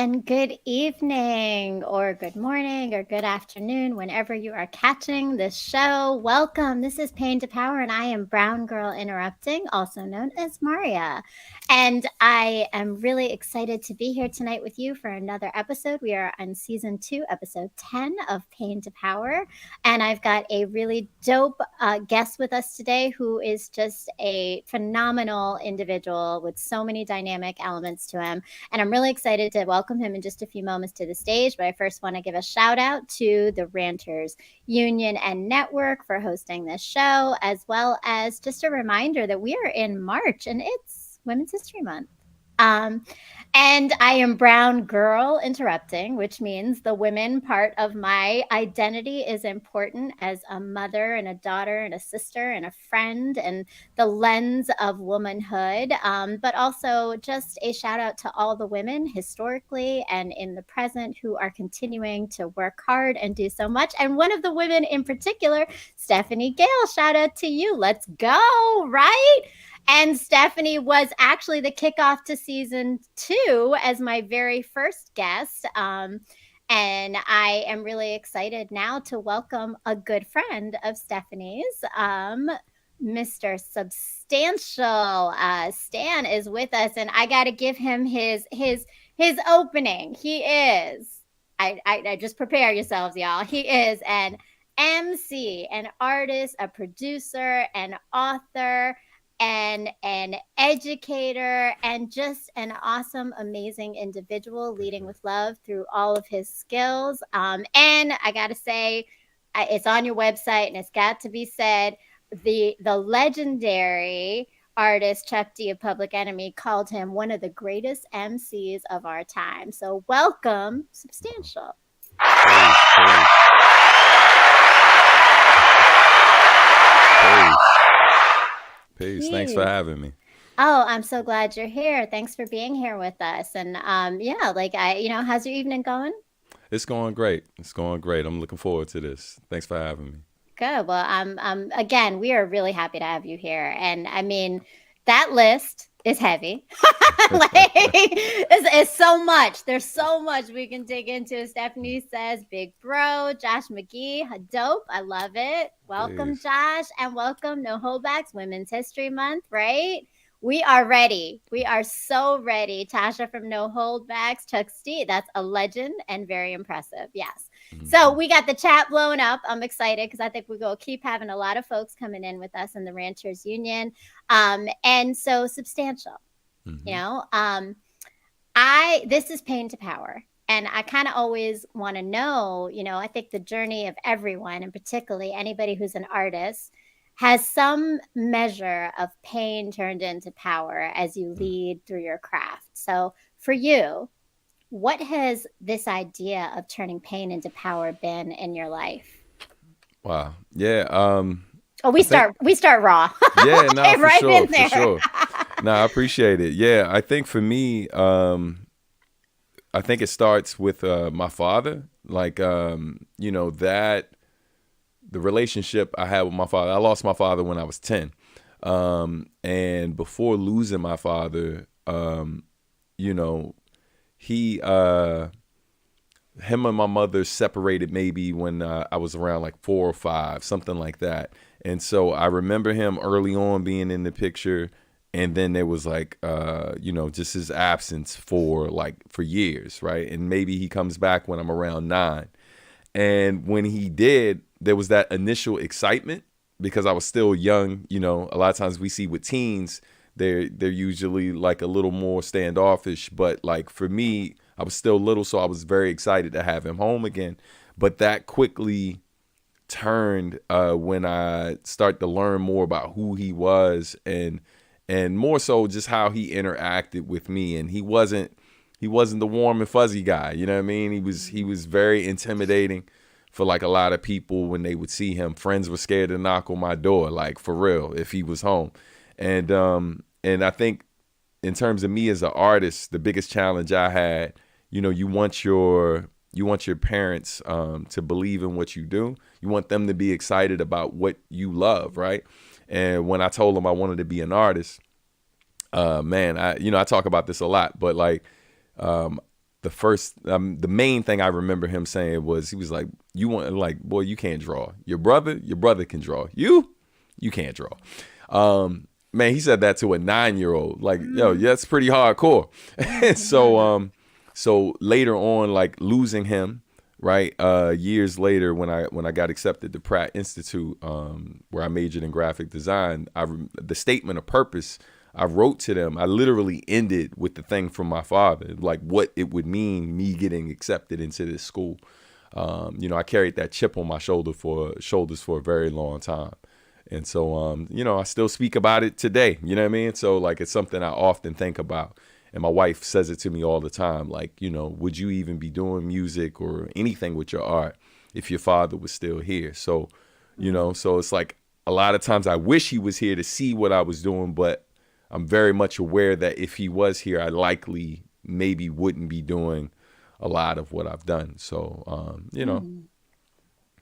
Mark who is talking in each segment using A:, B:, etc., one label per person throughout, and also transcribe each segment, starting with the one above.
A: and good evening, or good morning, or good afternoon, whenever you are catching this show. Welcome. This is Pain to Power, and I am Brown Girl Interrupting, also known as Maria. And I am really excited to be here tonight with you for another episode. We are on season 2, episode 10 of Pain to Power. And I've got a really dope guest with us today who is just a phenomenal individual with so many dynamic elements to him. And I'm really excited to welcome him in just a few moments to the stage. But I first want to give a shout out to the Ranters Union and Network for hosting this show, as well as just a reminder that we are in March and it's Women's History Month. And I am Brown Girl Interrupting, which means the women part of my identity is important as a mother and a daughter and a sister and a friend and the lens of womanhood. But also just a shout out to all the women historically and in the present who are continuing to work hard and do so much. And one of the women in particular, Stephanie Gale, shout out to you. Let's go, right? And Stephanie was actually the kickoff to season 2 as my very first guest. And I am really excited now to welcome a good friend of Stephanie's, Mr. Substantial. Stan is with us, and I got to give him his opening. He is, I just prepare yourselves, y'all. He is an MC, an artist, a producer, an author, and an educator, and just an awesome, amazing individual leading with love through all of his skills. And I got to say, it's on your website and it's got to be said, the legendary artist Chuck D of Public Enemy called him one of the greatest MCs of our time. So welcome, Substantial.
B: Peace. Thanks for having me.
A: Oh, I'm so glad you're here. Thanks for being here with us. And how's your evening going?
B: It's going great. I'm looking forward to this. Thanks for having me.
A: Good. Well, again, we are really happy to have you here. And I mean, that list is heavy. It's so much. There's so much we can dig into. Stephanie says, big bro, Josh McGee, dope. I love it. Welcome,
B: Please.
A: Josh, and welcome, No Holdbacks, Women's History Month, right? We are ready. We are so ready. Tasha from No Holdbacks, Chuck D, that's a legend and very impressive. Yes. Mm-hmm. So we got the chat blowing up. I'm excited because I think we're going to keep having a lot of folks coming in with us in the Ranters Union. And so Substantial. Mm-hmm. This is Pain to Power. And I kind of always want to know, I think the journey of everyone, and particularly anybody who's an artist, has some measure of pain turned into power as you lead through your craft. So for you, what has this idea of turning pain into power been in your life?
B: Wow. Yeah.
A: We start raw.
B: Yeah, no, for
A: right
B: sure,
A: in there.
B: for sure. No, I appreciate it. Yeah, I think for me, I think it starts with my father. Like, that the relationship I had with my father. I lost my father when I was 10. And before losing my father, him and my mother separated maybe when I was around like 4 or 5, something like that. And so I remember him early on being in the picture, and then there was like, just his absence for years, right? And maybe he comes back when I'm around 9. And when he did, there was that initial excitement because I was still young. A lot of times we see with teens, they're usually like a little more standoffish. But like for me, I was still little, so I was very excited to have him home again. But that quickly turned when I started to learn more about who he was and more so just how he interacted with me. And he wasn't the warm and fuzzy guy. You know what I mean? He was very intimidating for like a lot of people when they would see him. Friends were scared to knock on my door, like for real, if he was home. And I think in terms of me as an artist, the biggest challenge I had, you want your parents to believe in what you do. You want them to be excited about what you love, right? And when I told them I wanted to be an artist, I talk about this a lot, but like the main thing I remember him saying was, he was like, you want, like, boy, you can't draw. Your brother can draw. You can't draw. Man, he said that to a 9-year-old. Like, yo,
A: Mm.
B: yeah, that's pretty hardcore. And so,
A: Yeah.
B: so later on, like losing him, right? Years later, when I got accepted to Pratt Institute, where I majored in graphic design, the statement of purpose I wrote to them, I literally ended with the thing from my father, like what it would mean me getting accepted into this school. I carried that chip on my shoulders for a very long time. And so, I still speak about it today. You know what I mean? So, like, it's something I often think about. And my wife says it to me all the time. Like, would you even be doing music or anything with your art if your father was still here? So,
A: Mm.
B: so it's like a lot of times I wish he was here to see what I was doing, but I'm very much aware that if he was here, I likely maybe wouldn't be doing a lot of what I've done. So,
A: Mm.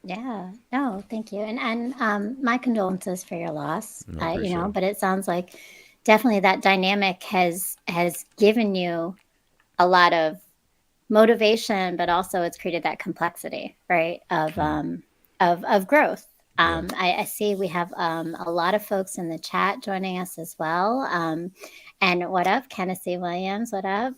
A: Yeah. No, thank you. And my condolences for your loss.
B: I appreciate it.
A: But it sounds like definitely that dynamic has given you a lot of motivation, but also it's created that complexity, right? Of growth.
B: Yeah.
A: I see we have a lot of folks in the chat joining us as well. And what up, Kennedy Williams? What up?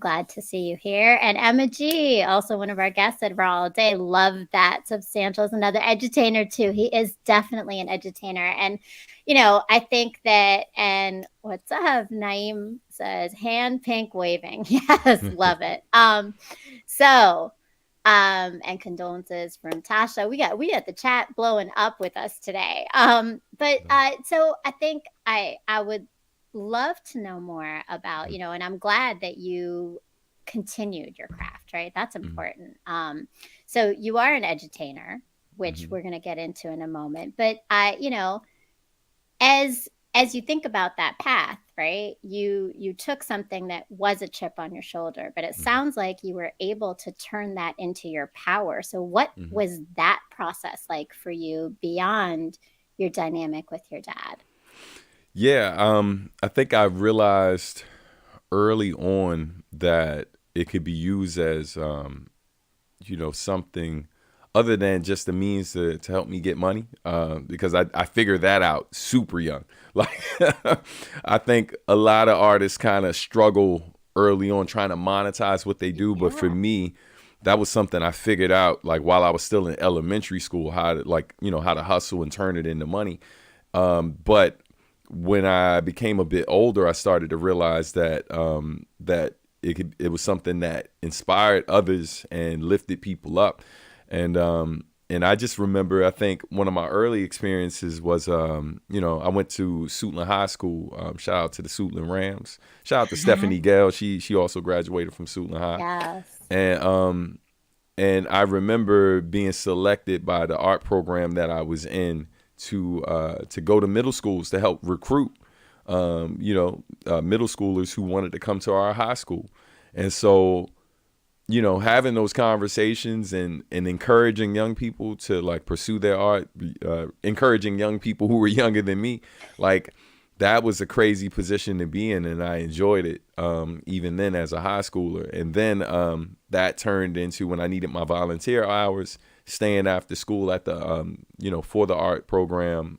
A: Glad to see you here. And Emma G, also one of our guests at Raw All Day. Love that. Substantial is another edutainer too. He is definitely an edutainer. And I think that, and what's up? Naeem says, hand pink waving. Yes, love it. So, and condolences from Tasha. We got the chat blowing up with us today. So I think I would love to know more about, and I'm glad that you continued your craft, right? That's
B: Mm-hmm.
A: important. So you are an edutainer, which
B: Mm-hmm.
A: we're going to get into in a moment. But as you think about that path, right, you took something that was a chip on your shoulder, but it sounds like you were able to turn that into your power. So what
B: Mm-hmm.
A: was that process like for you beyond your dynamic with your dad?
B: Yeah, I think I realized early on that it could be used as, something other than just a means to help me get money, because I figured that out super young. Like, I think a lot of artists kind of struggle early on trying to monetize what they do. But for
A: Yeah.
B: me, that was something I figured out like while I was still in elementary school, how to, like, how to hustle and turn it into money. But when I became a bit older, I started to realize that it was something that inspired others and lifted people up. And I just remember, I think one of my early experiences was, I went to Suitland High School. Shout out to the Suitland Rams. Shout out to Stephanie Gale. She also graduated from Suitland High.
A: Yes.
B: And I remember being selected by the art program that I was in to go to middle schools to help recruit middle schoolers who wanted to come to our high school. And so, having those conversations and encouraging young people to like pursue their art, encouraging young people who were younger than me, like, that was a crazy position to be in, and I enjoyed it, even then as a high schooler. And then that turned into when I needed my volunteer hours, staying after school at the for the art program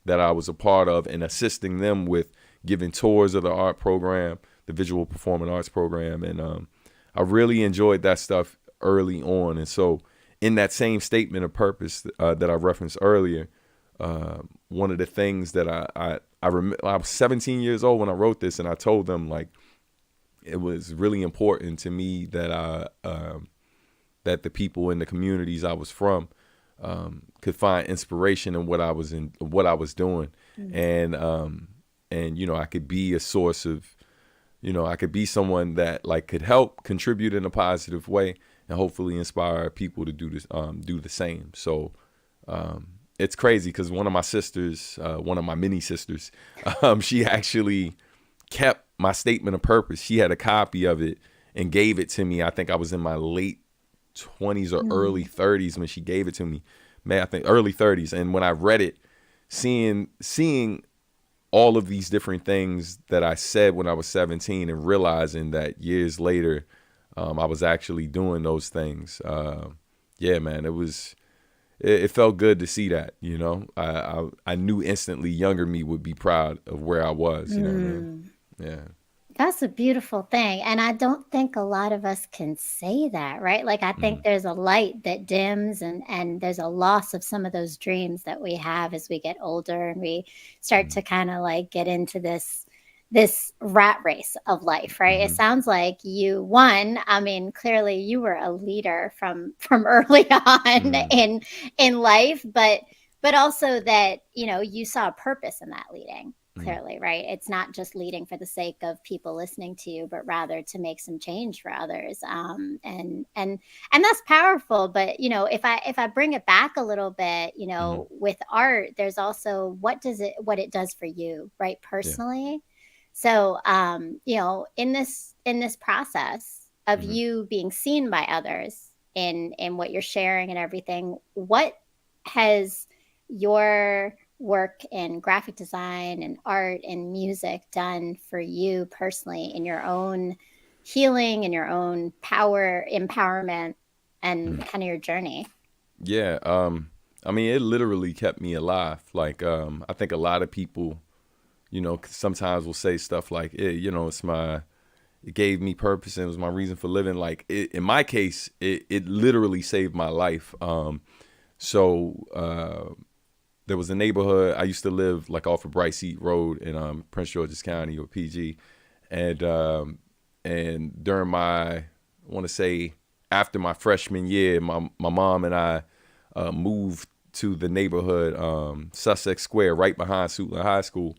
B: that I was a part of, and assisting them with giving tours of the art program, the visual performing arts program. And I really enjoyed that stuff early on. And so in that same statement of purpose that I referenced earlier, one of the things that I remember, I was 17 years old when I wrote this, and I told them, like, it was really important to me that that the people in the communities I was from could find inspiration in what I was doing.
A: Mm.
B: And I could be a source of, I could be someone that like could help contribute in a positive way and hopefully inspire people to do this, do the same. So it's crazy because one of my sisters, one of my mini sisters, she actually kept my statement of purpose. She had a copy of it and gave it to me. I think I was in my late 20s or early
A: Mm.
B: 30s when she gave it to me. Man, I think early 30s. And when I read it, seeing all of these different things that I said when I was 17 and realizing that years later I was actually doing those things. Yeah, man, it felt good to see that. I knew instantly younger me would be proud of where I was. You know what I mean?
A: Mm.
B: Yeah.
A: That's a beautiful thing. And I don't think a lot of us can say that, right? Like I think
B: Hmm.
A: there's a light that dims and there's a loss of some of those dreams that we have as we get older and we start
B: Hmm.
A: to kind of like get into this rat race of life, right? It
B: Hmm.
A: sounds like you won. I mean, clearly you were a leader from early on
B: Hmm.
A: in life, but also that, you saw a purpose in that leading.
B: Hmm.
A: Clearly, right? It's not just leading for the sake of people listening to you, but rather to make some change for others. And that's powerful. But if I bring it back a little bit,
B: Hmm.
A: with art, there's also what it does for you, right?
B: Yeah.
A: Personally. So, in this process of
B: Hmm.
A: you being seen by others in what you're sharing and everything, what has your work in graphic design and art and music done for you personally in your own healing and your own power, empowerment, and kind of your journey?
B: Yeah. I mean, it literally kept me alive. Like, I think a lot of people, sometimes will say stuff like, it gave me purpose and it was my reason for living. Like, in my case, it literally saved my life. So there was a neighborhood I used to live like off of Bright Seat Road in Prince George's County, or PG, and during I want to say after my freshman year, my mom and I moved to the neighborhood, Sussex Square, right behind Suitland High School.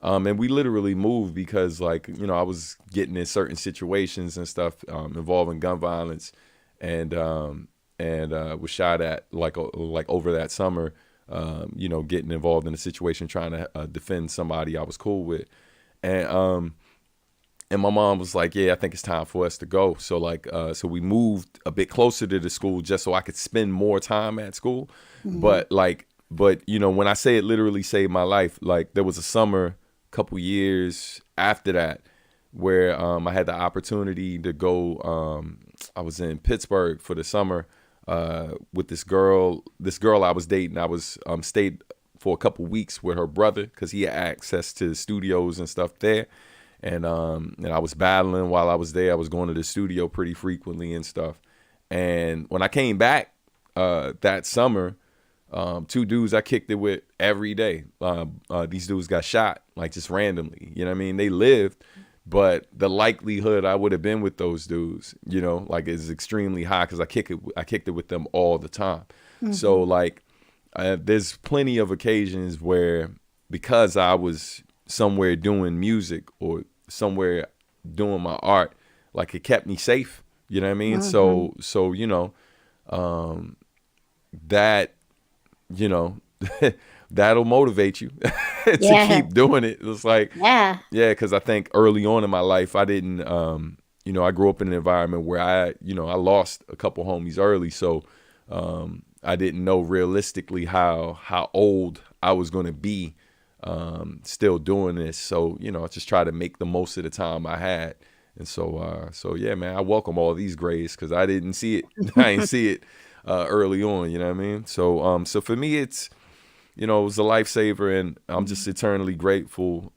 B: And we literally moved because, like, I was getting in certain situations and stuff involving gun violence, and was shot at like over that summer. Getting involved in a situation trying to defend somebody I was cool with, and and my mom was like, "Yeah, I think it's time for us to go." So so we moved a bit closer to the school just so I could spend more time at school.
A: Mm-hmm.
B: But when I say it literally saved my life, like there was a summer, couple years after that, where I had the opportunity to go. I was in Pittsburgh for the summer with this girl. This girl I was dating. I was stayed for a couple weeks with her brother because he had access to the studios and stuff there. And I was battling while I was there. I was going to the studio pretty frequently and stuff. And when I came back that summer, two dudes I kicked it with every day. These dudes got shot like just randomly. You know what I mean? They lived, but the likelihood I would have been with those dudes, like is extremely high because I kicked it with them all the time. So
A: Mm-hmm.
B: like, there's plenty of occasions where because I was somewhere doing music or somewhere doing my art, like it kept me safe. You know what I mean?
A: Mm-hmm.
B: So that you know that'll motivate you to
A: Yeah.
B: keep doing it. It's like,
A: Yeah.
B: yeah, because I think early on in my life I didn't I grew up in an environment where I lost a couple homies early, so I didn't know realistically how old I was going to be still doing this. So I just try to make the most of the time I had. And so yeah, man, I welcome all these grays because I didn't see it. I didn't see it early on. You know what I mean? So for me, it was a lifesaver, and I'm just eternally grateful,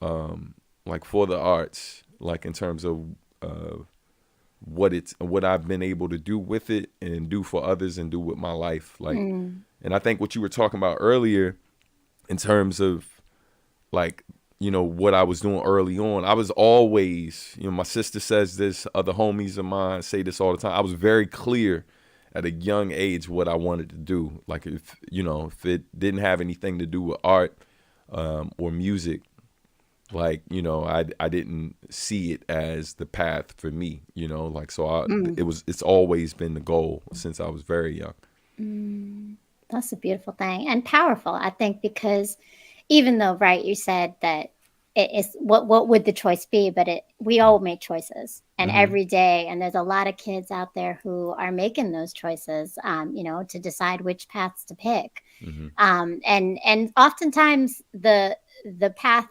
B: like for the arts, like in terms of what I've been able to do with it and do for others and do with my life. Like,
A: Mm.
B: and I think what you were talking about earlier in terms of like what I was doing early on, I was always, my sister says this, other homies of mine say this all the time, I was very clear at a young age what I wanted to do. Like if it didn't have anything to do with art or music, like I didn't see it as the path for me, like so
A: Mm.
B: it's always been the goal since I was very young.
A: Mm. That's a beautiful thing and powerful, I think, because even though, right, you said that it is what would the choice be, but we all make choices and
B: Hmm.
A: every day, and there's a lot of kids out there who are making those choices, to decide which paths to pick.
B: Hmm.
A: And oftentimes the path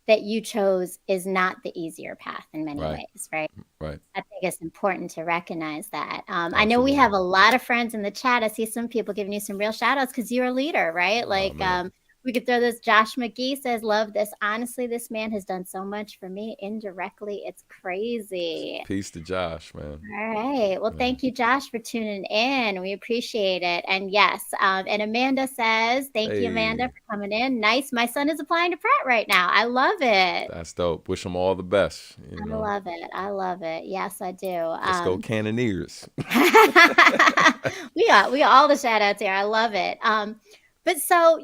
A: that you chose is not the easier path in many
B: Right.
A: ways, right?
B: Right.
A: I think it's important to recognize that. I know we
B: Absolutely.
A: have a lot of friends in the chat. I see some people giving you some real shout outs because you're a leader, right?
B: Oh
A: Like,
B: man.
A: we could throw this. Josh McGee says, love this. Honestly, this man has done so much for me indirectly. It's crazy.
B: Peace to Josh, man.
A: All right. Well,
B: Yeah.
A: thank you, Josh, for tuning in. We appreciate it. And yes, and Amanda says, thank you, Amanda,
B: Hey,
A: for coming in. Nice. My son is applying to Pratt right now. I love it.
B: that's dope. Wish them all the best. You
A: I
B: know.
A: love it. I love it. Yes, I do.
B: Let's go Cannoneers.
A: We got all the shout outs here. I love it. But so,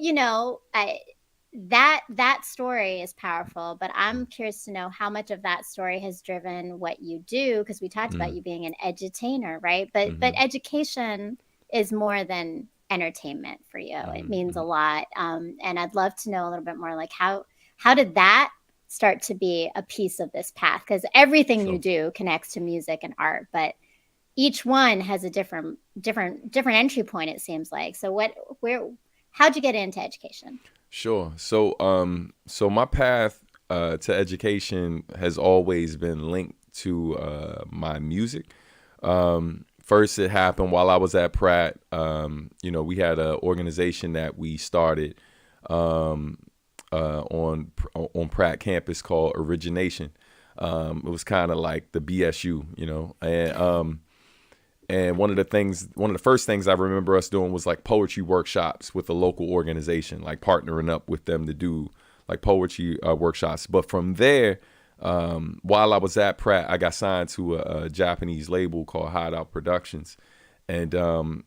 A: that story is powerful, but I'm curious to know how much of that story has driven what you do, because we talked about
B: Mm,
A: you being an edutainer, right? But
B: mm-hmm,
A: education is more than entertainment for you. It means
B: mm-hmm.
A: a lot. And I'd love to know a little bit more, like how did that start to be a piece of this path? Because everything you
B: Sure.
A: do connects to music and art, but each one has a different entry point, it seems like. So how'd you get into education?
B: Sure. So my path to education has always been linked to my music. First, it happened while I was at Pratt. We had an organization that we started um, on Pratt campus called Origination. It was kind of like the BSU, and one of the first things I remember us doing was like poetry workshops with a local organization, like partnering up with them to do like poetry workshops. But from there, while I was at Pratt, I got signed to a Japanese label called Hideout Productions. And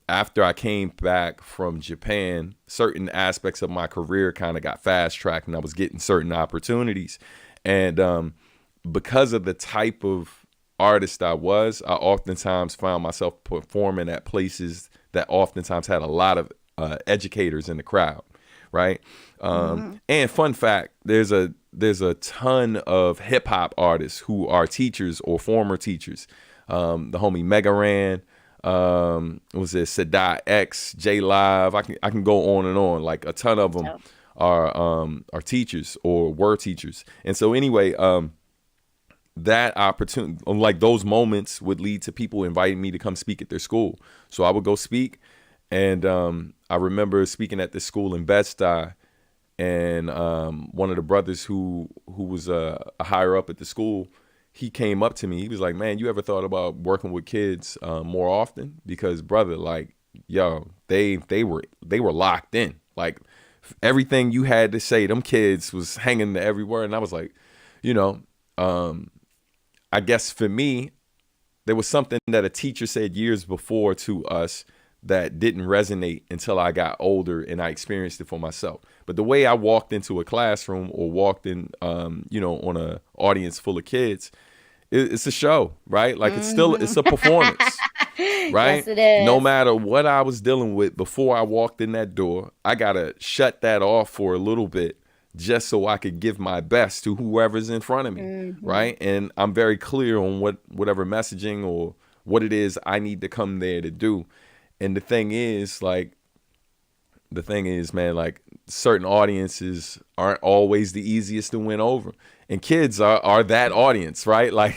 B: after I came back from Japan, certain aspects of my career kind of got fast tracked, and I was getting certain opportunities. And because of the type of artist I was, I oftentimes found myself performing at places that oftentimes had a lot of educators in the crowd, right?
A: Mm-hmm.
B: And fun fact, there's a ton of hip hop artists who are teachers or former teachers. The homie Mega Ran, was it Sadat X, J Live? I can go on and on. Like a ton of them
A: So,
B: are teachers or were teachers. And so anyway, that opportunity, like those moments, would lead to people inviting me to come speak at their school. So I would go speak, and I remember speaking at this school in Bed-Stuy, and one of the brothers who was a higher up at the school, he came up to me. He was like, "Man, you ever thought about working with kids more often? Because brother, like, yo, they were locked in. Like everything you had to say, them kids was hanging to every word." And I was like, you know. I guess for me, there was something that a teacher said years before to us that didn't resonate until I got older and I experienced it for myself. But the way I walked into a classroom or walked in, on a audience full of kids, it's a show, right? Like it's a performance,
A: yes,
B: right?
A: it
B: No
A: is.
B: matter what I was dealing with before I walked in that door, I gotta shut that off for a little bit just so I could give my best to whoever's in front of me,
A: Mm-hmm.
B: right? And I'm very clear on whatever messaging or what it is I need to come there to do. And the thing is, man, like certain audiences aren't always the easiest to win over. And kids are that audience, right? Like,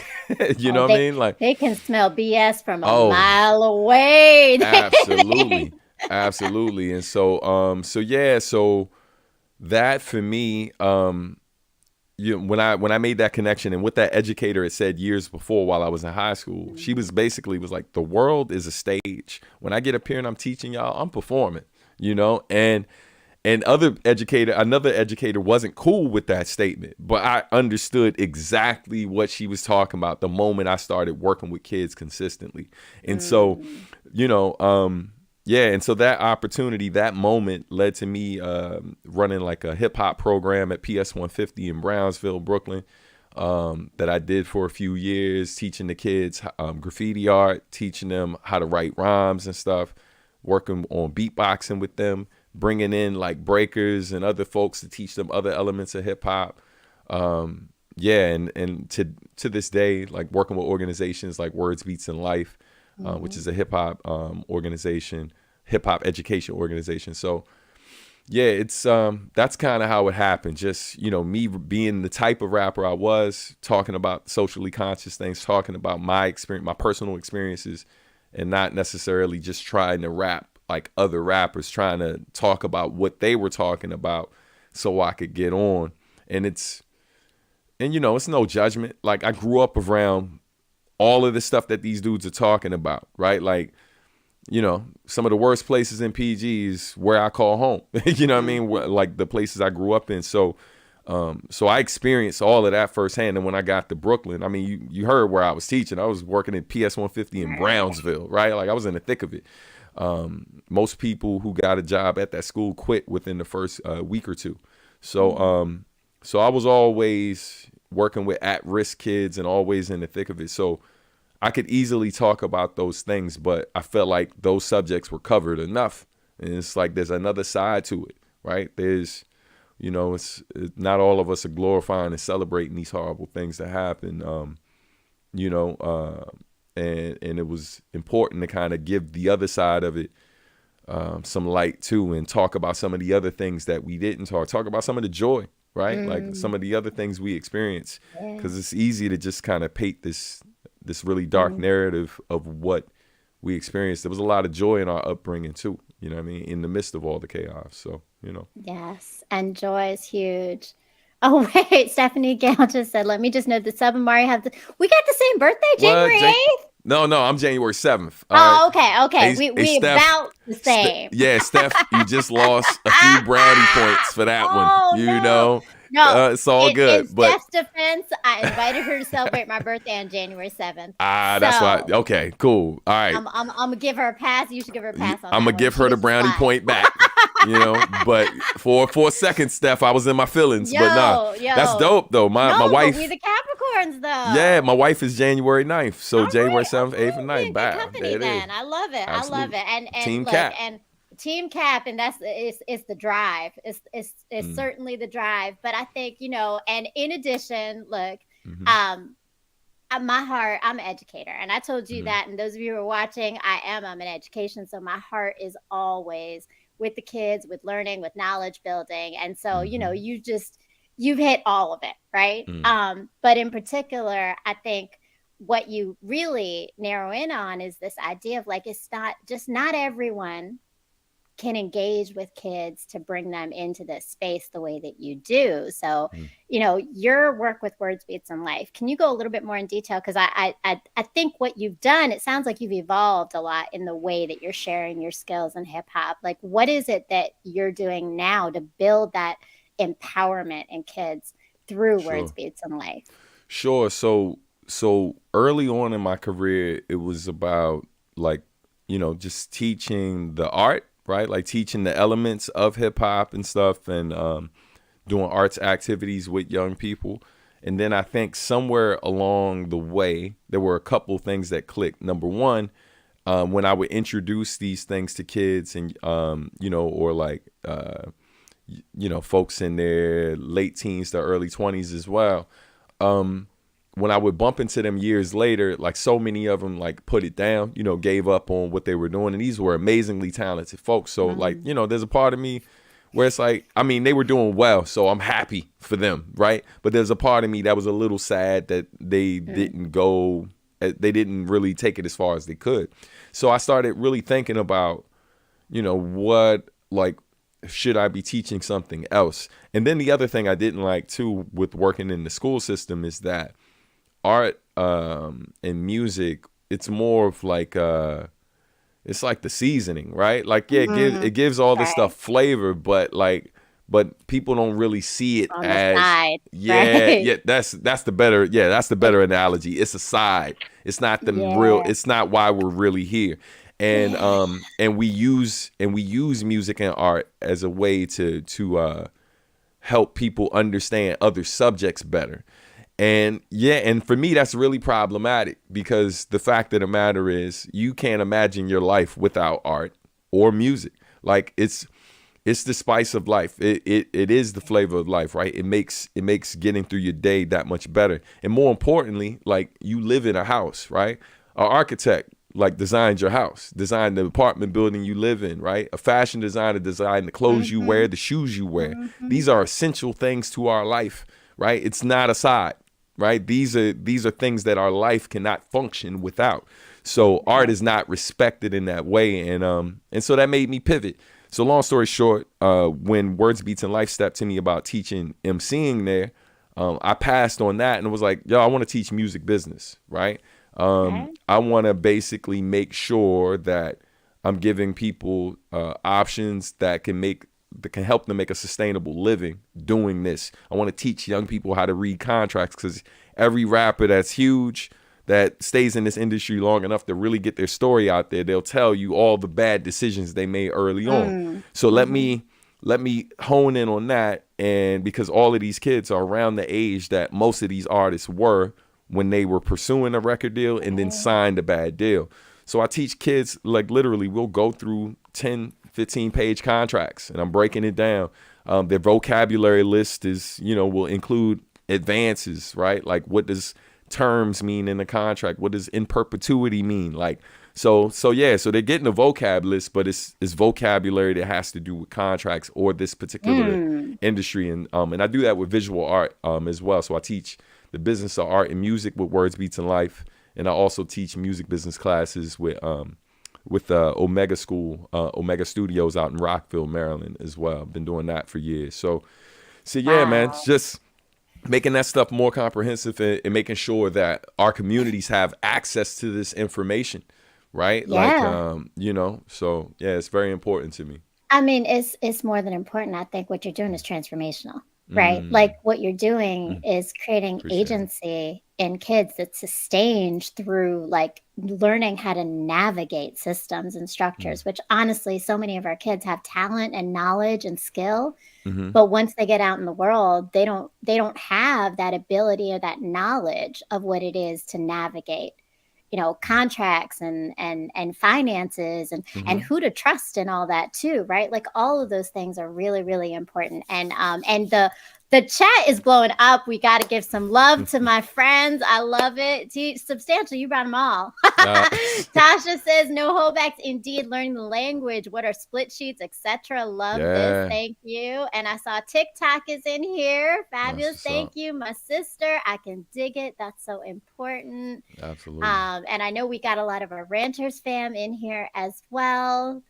B: you
A: Oh,
B: know what I
A: they
B: mean? Like,
A: they can smell BS from a
B: oh,
A: mile away.
B: absolutely. Absolutely. And so yeah, so that for me, when I made that connection, and what that educator had said years before while I was in high school, she was basically was like, the world is a stage. When I get up here and I'm teaching y'all, I'm performing, and another educator wasn't cool with that statement, but I understood exactly what she was talking about the moment I started working with kids consistently. And so,
A: Mm.
B: you know, yeah, and so that opportunity, that moment led to me running like a hip hop program at PS 150 in Brownsville, Brooklyn, that I did for a few years, teaching the kids graffiti art, teaching them how to write rhymes and stuff, working on beatboxing with them, bringing in like breakers and other folks to teach them other elements of hip hop. Yeah, and to this day, like working with organizations like Words, Beats, and Life, which
A: Mhm.
B: is a hip hop organization, hip hop education organization. So yeah, it's that's kind of how it happened. Just, me being the type of rapper I was, talking about socially conscious things, talking about my experience, my personal experiences, and not necessarily just trying to rap like other rappers, trying to talk about what they were talking about so I could get on. And it's no judgment. Like, I grew up around all of the stuff that these dudes are talking about, right? Like, some of the worst places in PG is where I call home. You know what I mean? Like the places I grew up in. So I experienced all of that firsthand. And when I got to Brooklyn, I mean, you heard where I was teaching. I was working at PS 150 in Brownsville, right? Like, I was in the thick of it. Most people who got a job at that school quit within the first week or two. So I was always working with at-risk kids and always in the thick of it. So I could easily talk about those things, but I felt like those subjects were covered enough. And it's like there's another side to it, right? There's, it's not all of us are glorifying and celebrating these horrible things that happen. You know, and it was important to kind of give the other side of it some light too, and talk about some of the other things that we didn't talk about some of the joy, right? Like some of the other things we experience, because it's easy to just kind of paint this really dark narrative of what we experienced. There was a lot of joy in our upbringing too, you know what I mean, in the midst of all the chaos. So,
A: Yes, and joy is huge. Oh, wait, Stephanie Gale just said, let me just note that Sub and Mari we got the same birthday,
B: what?
A: January 8th.
B: No, I'm January 7th. All right.
A: Oh, okay.
B: Hey,
A: We
B: Steph.
A: about the same.
B: Yeah, Steph, you just lost a few brownie points for that one.
A: No,
B: It's all good.
A: In
B: But
A: Steph's defense, I invited her to celebrate my birthday on January 7th.
B: that's why. Okay, cool. All right.
A: I'm gonna give her a pass. You should give her a pass on
B: I'm
A: that
B: gonna give her the brownie
A: slide.
B: point back. But for a second, Steph, I was in my feelings. But nah, that's dope though. My wife.
A: But we the Capricorns though.
B: Yeah, my wife is January 9th. So
A: All
B: January
A: right,
B: 7th,
A: okay,
B: 8th, and
A: we
B: 9th.
A: in good
B: Bam.
A: company
B: There it
A: then.
B: is.
A: I love it.
B: Absolutely.
A: I love it. And
B: Team
A: look,
B: Cap.
A: and Team Cap, and it's the drive. It's certainly the drive. But I think, and in addition, look, my heart, I'm an educator, and I told you that, and those of you who are watching, I'm in education, so my heart is always with the kids, with learning, with knowledge building. And so, you've hit all of it, right? But in particular, I think what you really narrow in on is this idea of like, it's not everyone can engage with kids to bring them into this space the way that you do. So, your work with Words, Beats, and Life, can you go a little bit more in detail? Because I think what you've done, it sounds like you've evolved a lot in the way that you're sharing your skills in hip hop. Like, what is it that you're doing now to build that empowerment in kids through Words, Beats, and Life?
B: Sure. So early on in my career, it was about like, just teaching the art, right? Like teaching the elements of hip hop and stuff, and doing arts activities with young people. And then I think somewhere along the way, there were a couple things that clicked. Number one, when I would introduce these things to kids and, or like, folks in their late teens to early 20s as well. When I would bump into them years later, like so many of them like put it down, gave up on what they were doing. And these were amazingly talented folks. So like, there's a part of me where it's like, I mean, they were doing well, so I'm happy for them, right? But there's a part of me that was a little sad that they they didn't really take it as far as they could. So I started really thinking about, what, like, should I be teaching something else? And then the other thing I didn't like too with working in the school system is that art and music, it's more of like it's like the seasoning, right? Like, yeah, it gives all this stuff flavor, but people don't really see it
A: on
B: as
A: the side,
B: yeah, that's the better analogy. It's a side. It's not the real, it's not why we're really here. And and we use music and art as a way to help people understand other subjects better. And for me, that's really problematic, because the fact of the matter is you can't imagine your life without art or music. Like it's the spice of life. It is the flavor of life, right? It makes getting through your day that much better. And more importantly, like, you live in a house, right? An architect like designed your house, designed the apartment building you live in, right? A fashion designer designed the clothes you wear,
A: Mhm.
B: the shoes you wear.
A: Mhm.
B: These are essential things to our life, right? It's not a side, right? These are things that our life cannot function without. So art
A: Right.
B: is not respected in that way, and so that made me pivot. So long story short, when Words Beats and Life stepped to me about teaching MCing there, I passed on that and was like, yo, I want to teach music business, right?
A: Right.
B: I want to basically make sure that I'm giving people options that can help them make a sustainable living doing this. I want to teach young people how to read contracts, because every rapper that's huge, that stays in this industry long enough to really get their story out there, they'll tell you all the bad decisions they made early on.
A: Mm.
B: So
A: Mhm.
B: let me hone in on that. And because all of these kids are around the age that most of these artists were when they were pursuing a record deal and then
A: Right.
B: signed a bad deal. So I teach kids, like, literally, we'll go through 10, 15-page contracts, and I'm breaking it down. Their vocabulary list will include advances, right? Like, what does terms mean in the contract? What does in perpetuity mean? Like, so they're getting a vocab list, but it's vocabulary that has to do with contracts or this particular
A: Mm.
B: industry. And I do that with visual art as well. So I teach the business of art and music with Words, Beats, and Life, and I also teach music business classes with Omega School, Omega Studios out in Rockville, Maryland as well. I've been doing that for years. So yeah, man, it's
A: Wow.
B: just making that stuff more comprehensive, and making sure that our communities have access to this information, right? Like,
A: Yeah.
B: so yeah, it's very important to me.
A: I mean, it's more than important. I think what you're doing is transformational, right?
B: Mm,
A: Like what you're doing
B: mm,
A: is creating
B: appreciate it.
A: agency in kids that's sustained through like learning how to navigate systems and
B: Mm,
A: structures, which honestly, so many of our kids have talent and knowledge and skill,
B: mm-hmm,
A: but once they get out in the world, they don't have that ability or that knowledge of what it is to navigate, contracts and finances and
B: mm-hmm,
A: who to trust and all that too, right? Like all of those things are really really important. And the chat is blowing up. We got to give some love to my friends. I love it. Substantial, you brought them all.
B: uh,
A: Tasha says no holdbacks indeed, learning the language, what are split sheets, etc. Love this,
B: yeah,
A: thank you. And I saw TikTok is in here,
B: that's
A: fabulous,
B: what's
A: thank
B: up.
A: you. My sister, I can dig it, that's so important.
B: Absolutely.
A: And I know we got a lot of our ranters fam in here as well.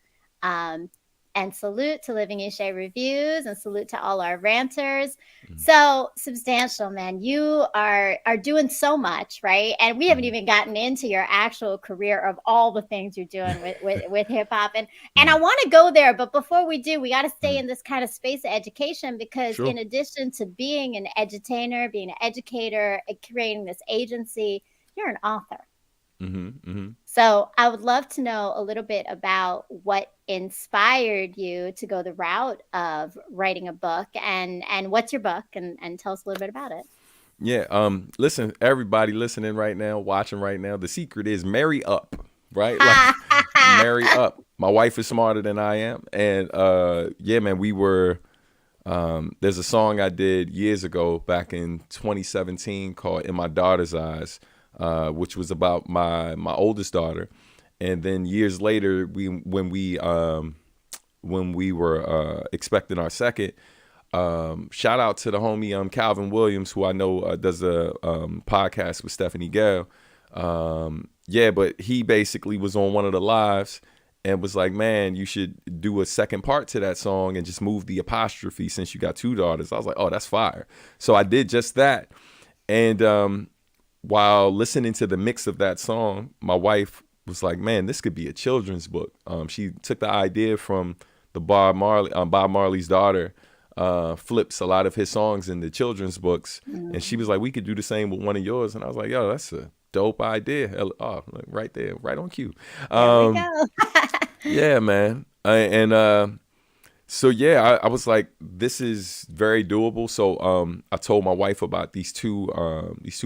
A: Um, and salute to Living in Shade Reviews, and salute to all our ranters.
B: Mm-hmm,
A: So substantial, man. You are doing so much, right? And we haven't
B: mm-hmm,
A: even gotten into your actual career of all the things you're doing with hip hop. And I
B: mm-hmm,
A: want to go there, but before we do, we got to stay
B: mm-hmm.
A: in this kind of space of education, because
B: Sure.
A: in addition to being an edutainer, being an educator, and creating this agency, you're an author.
B: Mm-hmm, mm-hmm.
A: So I would love to know a little bit about what inspired you to go the route of writing a book, and what's your book, and tell us a little bit about it.
B: Yeah. Listen, everybody listening right now, watching right now, the secret is marry up, right? Like, marry up. My wife is smarter than I am, and yeah, man, we were. There's a song I did years ago, back in 2017, called "In My Daughter's Eyes," which was about my oldest daughter. And then years later, when we were expecting our second, shout out to the homie Calvin Williams, who I know does a podcast with Stephanie Gale. Yeah, but he basically was on one of the lives and was like, man, you should do a second part to that song and just move the apostrophe since you got two daughters. I was like, oh, that's fire. So I did just that. And while listening to the mix of that song, my wife was like, man, this could be a children's book. She took the idea from the Bob Marley's daughter, flips a lot of his songs into children's books. And she was
A: Mm,
B: like, we could do the same with one of yours. And I was like, yo, that's a dope idea. Oh, like, right there, right on cue.
A: there we
B: Um,
A: go.
B: yeah, man. And so yeah, I was like, this is very doable. So I told my wife about these two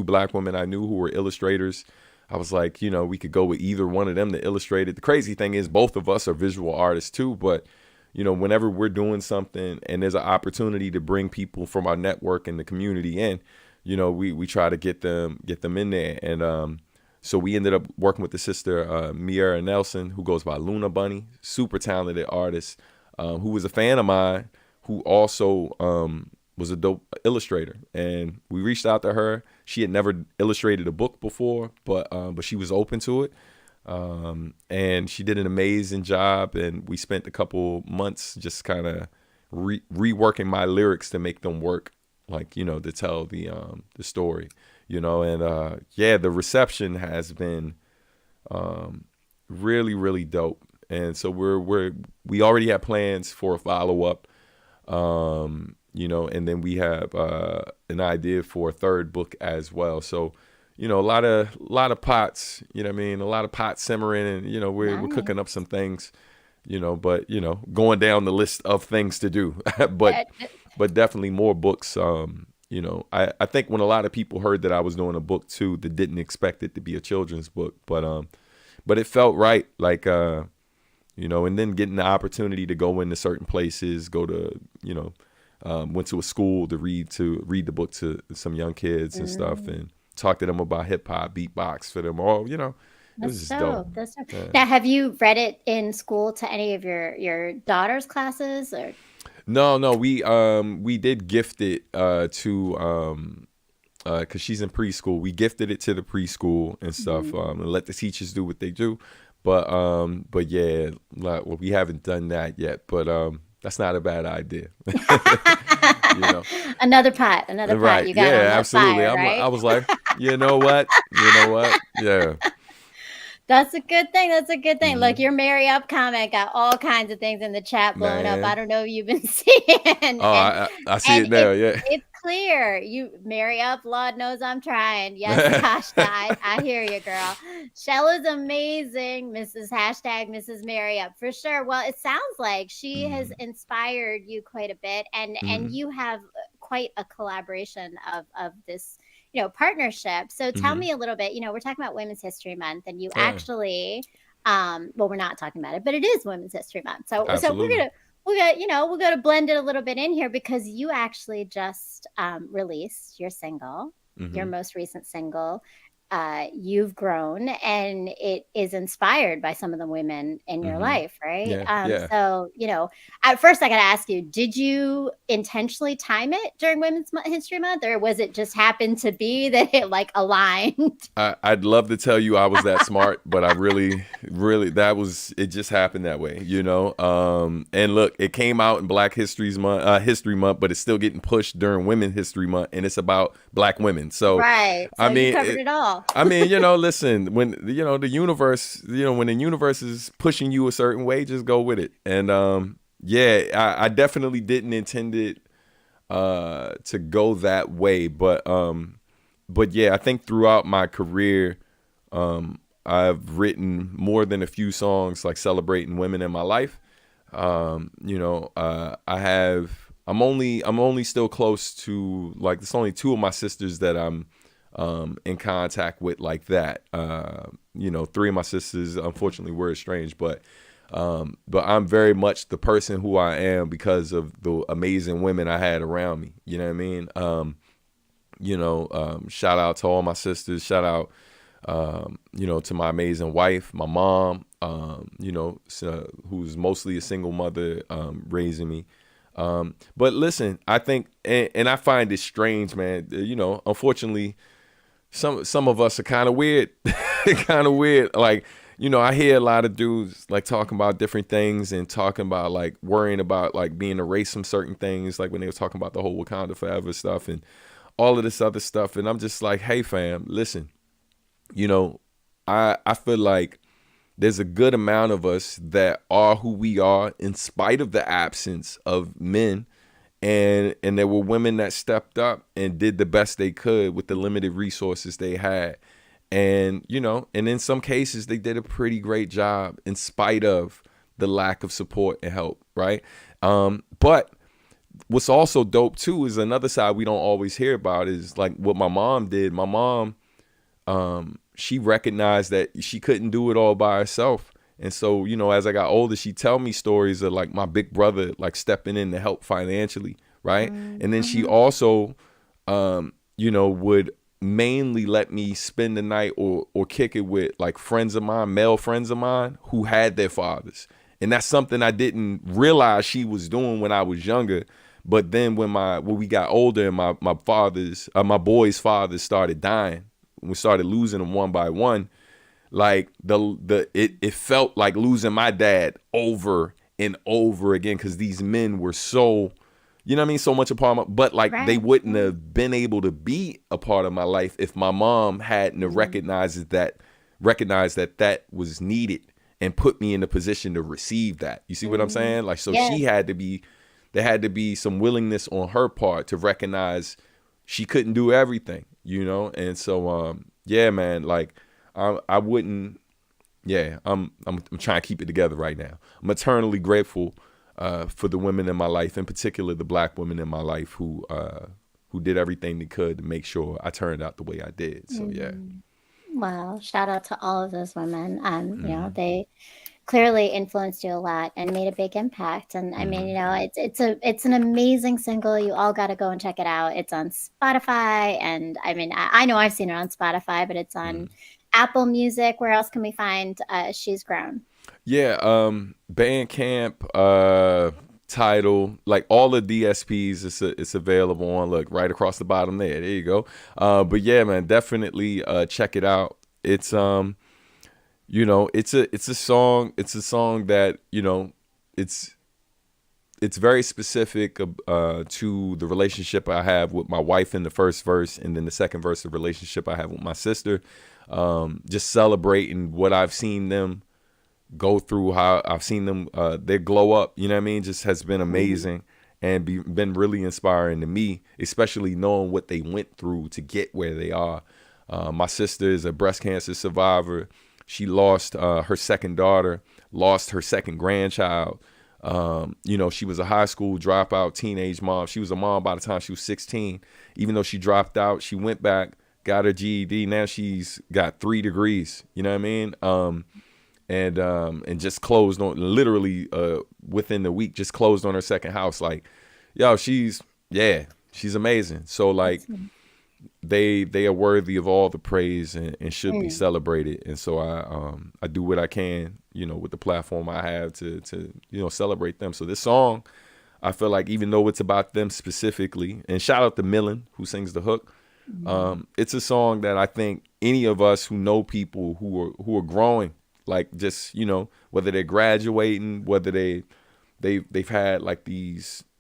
B: black women I knew who were illustrators. I was like, we could go with either one of them to illustrate it. The crazy thing is both of us are visual artists too, but whenever we're doing something and there's an opportunity to bring people from our network and the community in, we try to get them in there. And So we ended up working with the sister Miera Nelson, who goes by Luna Bunny, super talented artist, who was a fan of mine, who also was a dope illustrator. And we reached out to her. She had never illustrated a book before, but she was open to it. And she did an amazing job. And we spent a couple months just kind of reworking my lyrics to make them work, like, to tell the story, and the reception has been really, really dope. And so we already have plans for a follow-up, and then we have an idea for a third book as well. So, a lot of pots, a lot of pots simmering, and we're cooking up some things, but going down the list of things to do, but definitely more books. I think when a lot of people heard that I was doing a book too, that didn't expect it to be a children's book, but it felt right, like and then getting the opportunity to go into certain places, go to went to a school to read the book to some young kids and stuff, and talk to them about hip hop, beatbox for them all. It was just dope.
A: That's dope.
B: Yeah.
A: Now, have you read it in school to any of your daughter's classes, or?
B: No, we did gift it to because she's in preschool. We gifted it to the preschool and stuff, and let the teachers do what they do. But yeah, we haven't done that yet. But that's not a bad idea.
A: Another pot.
B: Right?
A: You got on that
B: absolutely.
A: fire, right?
B: I was like, you know what? Yeah.
A: That's a good thing. Look, your Marry Up comment got all kinds of things in the chat blowing up. I don't know if you've been seeing.
B: Oh, I see it now.
A: It's clear. You Marry Up, Lord knows I'm trying. Yes, Tasha, I hear you, girl. Shell is amazing, Mrs. Marry Up, for sure. Well, it sounds like she has inspired you quite a bit, and you have quite a collaboration of this partnership. So tell me a little bit, we're talking about Women's History Month, and you actually, well, we're not talking about it, but it is Women's History Month. So we're gonna blend it a little bit in here, because you actually just released your single, your most recent single. You've grown, and it is inspired by some of the women in your life, right? So, at first I got to ask you, did you intentionally time it during Women's History Month, or was it just happened to be that it like aligned?
B: I'd love to tell you I was that smart, but I really, it just happened that way, and look, it came out in Black History Month, but it's still getting pushed during Women's History Month, and it's about Black women. So,
A: right. So you covered it all.
B: Listen, when the universe, when the universe is pushing you a certain way, just go with it. And I definitely didn't intend it to go that way, but yeah, I think throughout my career, I've written more than a few songs like celebrating women in my life. I'm only still close to, like, there's only two of my sisters that I'm in contact with like that. Three of my sisters, unfortunately, were estranged, but I'm very much the person who I am because of the amazing women I had around me. You know what I mean? Shout out to all my sisters. Shout out, to my amazing wife, my mom, who's mostly a single mother, raising me. But listen, I think, and I find it strange, man. Unfortunately, some of us are kind of weird, Like, I hear a lot of dudes like talking about different things and talking about like worrying about like being erased from certain things, like when they were talking about the whole Wakanda Forever stuff and all of this other stuff. And I'm just like, hey, fam, listen, I feel like there's a good amount of us that are who we are in spite of the absence of men. And there were women that stepped up and did the best they could with the limited resources they had. And, and in some cases, they did a pretty great job in spite of the lack of support and help, right? But what's also dope, too, is another side we don't always hear about is like what my mom did. My mom, she recognized that she couldn't do it all by herself. And so, as I got older, she'd tell me stories of like my big brother, like stepping in to help financially. Right. And then she also, would mainly let me spend the night or kick it with like friends of mine, male friends of mine who had their fathers. And that's something I didn't realize she was doing when I was younger. But then when we got older and my boys' fathers started dying, we started losing them one by one. Like it felt like losing my dad over and over again because these men were so, you know what I mean, so much a part of my, but like they
A: Right.
B: wouldn't have been able to be a part of my life if my mom hadn't have
A: Mm.
B: recognized that that was needed and put me in the position to receive that. You see what I'm
A: Mm.
B: saying? Like, so
A: Yes.
B: there had to be some willingness on her part to recognize she couldn't do everything, you know? And so, yeah, man, like I wouldn't, yeah, I'm trying to keep it together right now. I'm eternally grateful for the women in my life, in particular the black women in my life who did everything they could to make sure I turned out the way I did. So yeah.
A: Mm. Well, shout out to all of those women. They clearly influenced you a lot and made a big impact. And I mean, it's an amazing single. You all got to go and check it out. It's on Spotify, and I mean, I know I've seen it on Spotify, but it's on Apple Music. Where else can we find She's Grown?
B: Yeah, Bandcamp, Title, like all the DSPs, it's available on. Look right across the bottom there. There you go. But yeah, man, definitely check it out. It's it's a song that it's it's very specific to the relationship I have with my wife in the first verse, and then the second verse, the relationship I have with my sister. Just celebrating what I've seen them go through, how I've seen them they glow up, you know what I mean, just has been
A: Mhm.
B: amazing and been really inspiring to me, especially knowing what they went through to get where they are. My sister is a breast cancer survivor. She lost her second daughter, lost her second grandchild. She was a high school dropout teenage mom. She was a mom by the time she was 16. Even though she dropped out, she went back, got her GED. Now she's got 3 degrees. You know what I mean? And just closed on, literally within the week, just closed on her second house. Like, yo, she's amazing. So like
A: That's nice.
B: they are worthy of all the praise and should be
A: Mm.
B: celebrated. And so I do what I can, with the platform I have to celebrate them. So this song, I feel like, even though it's about them specifically, and shout out to Millen who sings the hook,
A: Mm.
B: it's a song that I think any of us who know people who are growing, like, just whether they're graduating, whether they've had like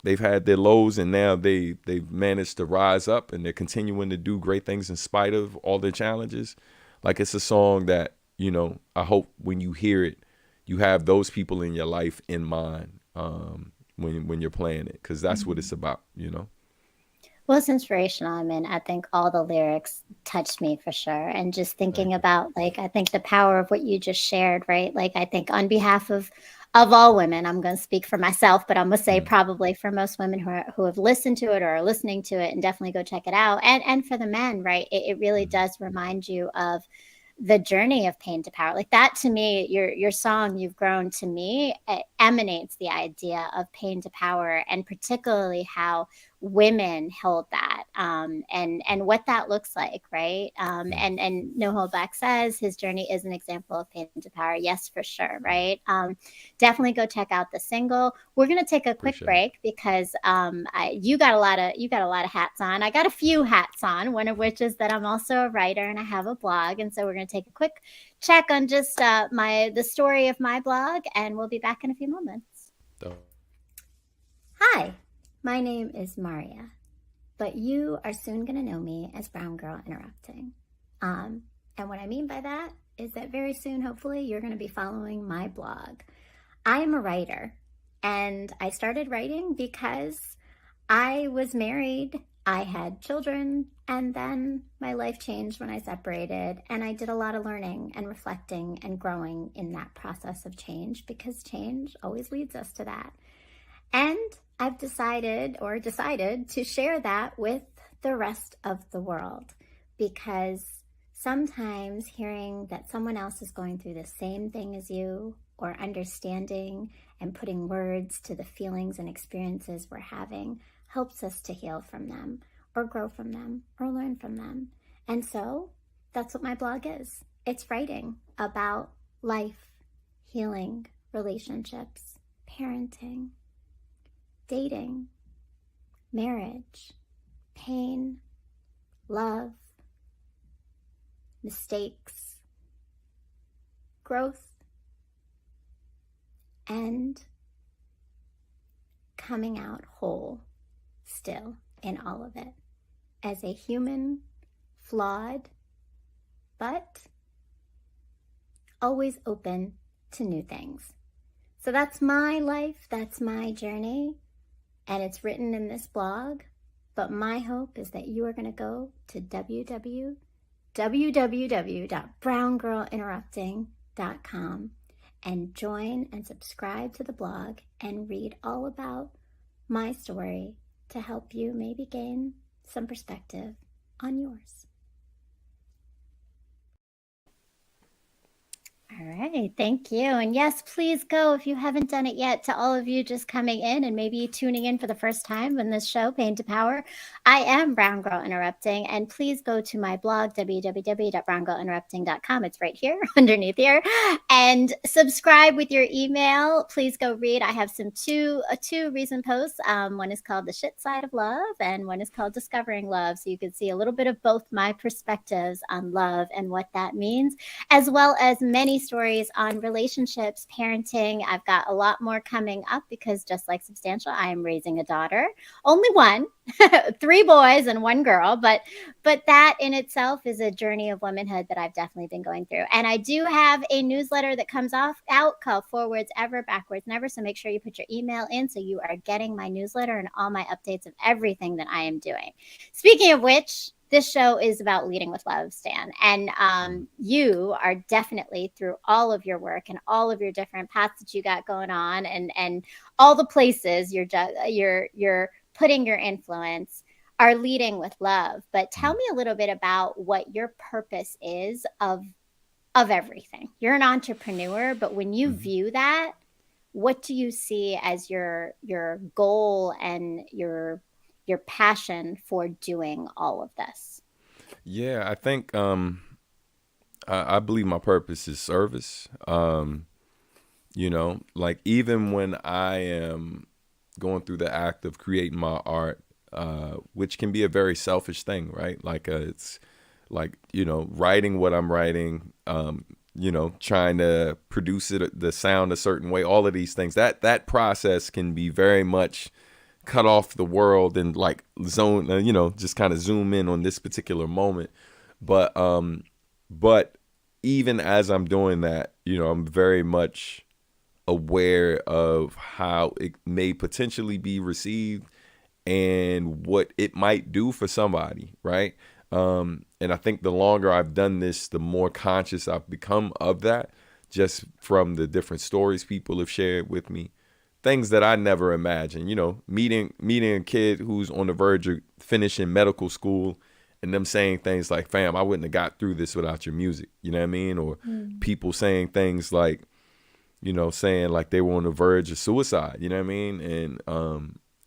B: they've had their lows, and now they've managed to rise up, and they're continuing to do great things in spite of all their challenges. Like, it's a song that I hope when you hear it, you have those people in your life in mind, when you're playing it, because that's what
A: Mm.
B: it's about.
A: Well, it's inspirational. I mean, I think all the lyrics touched me for sure. And just thinking
B: Thank you.
A: about, like, I think the power of what you just shared, right? Like, I think on behalf of all women, I'm going to speak for myself, but I'm going to say
B: Mm,
A: probably for most women who have listened to it or are listening to it, and definitely go check it out. And for the men, right? It really
B: mm,
A: does remind you of the journey of pain to power. Like that, to me, your song You've Grown, to me, it emanates the idea of pain to power, and particularly how women hold that, and what that looks like, right?
B: mm.
A: And No Hold Back says his journey is an example of pain to power. Yes, for sure, right? Definitely go check out the single. We're gonna take a quick
B: Appreciate it.
A: break because you got a lot of hats on. I got a few hats on. One of which is that I'm also a writer and I have a blog, and so we're gonna take a quick check on just the story of my blog, and we'll be back in a few moments.
B: So,
A: Hi, my name is Maria, but you are soon going to know me as Brown Girl Interrupting. And what I mean by that is that very soon, hopefully, you're going to be following my blog. I am a writer, and I started writing because I was married, I had children, and then my life changed when I separated. And I did a lot of learning and reflecting and growing in that process of change, because change always leads us to that. And I've decided to share that with the rest of the world, because sometimes hearing that someone else is going through the same thing as you, or understanding and putting words to the feelings and experiences we're having, helps us to heal from them, or grow from them, or learn from them. And so that's what my blog is. It's writing about life, healing, relationships, parenting, dating, marriage, pain, love, mistakes, growth, and coming out whole still in all of it as a human, flawed, but always open to new things. So that's my life, that's my journey, and it's written in this blog. But my hope is that you are going to go to www.browngirlinterrupting.com and join and subscribe to the blog and read all about my story to help you maybe gain some perspective on yours. All right, thank you. And yes, please go if you haven't done it yet. To all of you just coming in and maybe tuning in for the first time in this show, Pain to Power, I am Brown Girl Interrupting. And please go to my blog, www.browngirlinterrupting.com. It's right here underneath here. And subscribe with your email. Please go read. I have two recent posts. One is called The Shit Side of Love, and one is called Discovering Love. So you can see a little bit of both my perspectives on love and what that means, as well as many stories on relationships, parenting. I've got a lot more coming up because just like Substantial, I am raising a daughter. Only one, 3 boys and 1 girl, but that in itself is a journey of womanhood that I've definitely been going through. And I do have a newsletter that comes out called Forwards Ever, Backwards Never. So make sure you put your email in so you are getting my newsletter and all my updates of everything that I am doing. Speaking of which, this show is about leading with love, Stan. And you are definitely, through all of your work and all of your different paths that you got going on, and all the places you're putting your influence, are leading with love. But tell me a little bit about what your purpose is of everything. You're an entrepreneur, but when you view that, what do you see as your goal and your passion for doing all of this?
B: Yeah, I think I believe my purpose is service. Like even when I am going through the act of creating my art, which can be a very selfish thing, right? Like it's like, writing what I'm writing, trying to produce it, the sound a certain way, all of these things, that process can be very much cut off the world and like zone, just kind of zoom in on this particular moment. But even as I'm doing that, I'm very much aware of how it may potentially be received and what it might do for somebody, right? And I think the longer I've done this, the more conscious I've become of that, just from the different stories people have shared with me. Things that I never imagined, meeting a kid who's on the verge of finishing medical school and them saying things like, fam, I wouldn't have got through this without your music. You know what I mean? Or people saying things like, saying like they were on the verge of suicide, you know what I mean?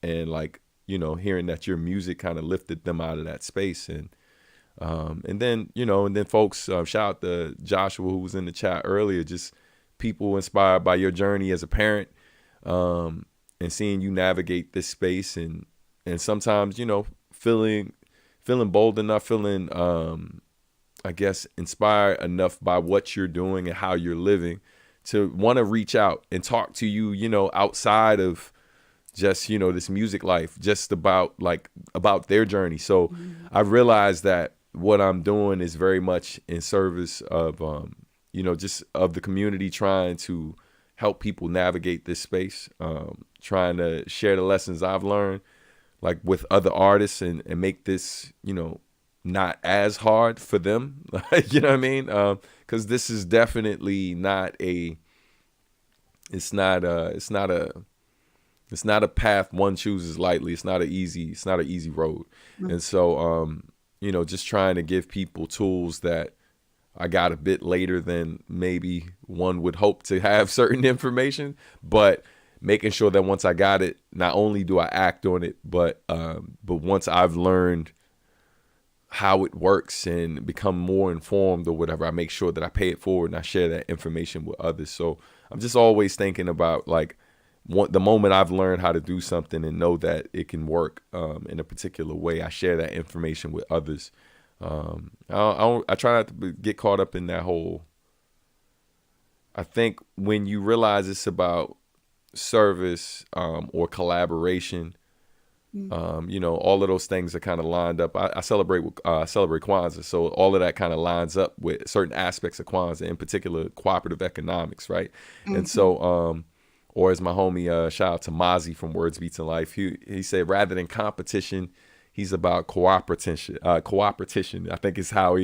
B: And like, hearing that your music kind of lifted them out of that space. And then folks, shout out to Joshua, who was in the chat earlier, just people inspired by your journey as a parent. And seeing you navigate this space and sometimes, feeling bold enough, feeling, I guess, inspired enough by what you're doing and how you're living to want to reach out and talk to you, outside of just, this music life, just about their journey. So I realized that what I'm doing is very much in service of, just of the community, trying to help people navigate this space, trying to share the lessons I've learned, like with other artists, and make this, not as hard for them. You know what I mean? Because this is definitely not a path one chooses lightly. It's not an easy road. And so, just trying to give people tools that I got a bit later than maybe one would hope to have certain information, but making sure that once I got it, not only do I act on it, but once I've learned how it works and become more informed or whatever, I make sure that I pay it forward and I share that information with others. So I'm just always thinking about like the moment I've learned how to do something and know that it can work in a particular way, I share that information with others. I try not to get caught up in that whole. I think when you realize it's about service or collaboration, all of those things are kind of lined up. I celebrate Kwanzaa, so all of that kind of lines up with certain aspects of Kwanzaa, in particular cooperative economics, right? And
A: Mm-hmm.
B: so, or as my homie, shout out to Mozzie from Words Beats in Life, he said rather than competition, he's about cooperation. Cooperation, I think, is how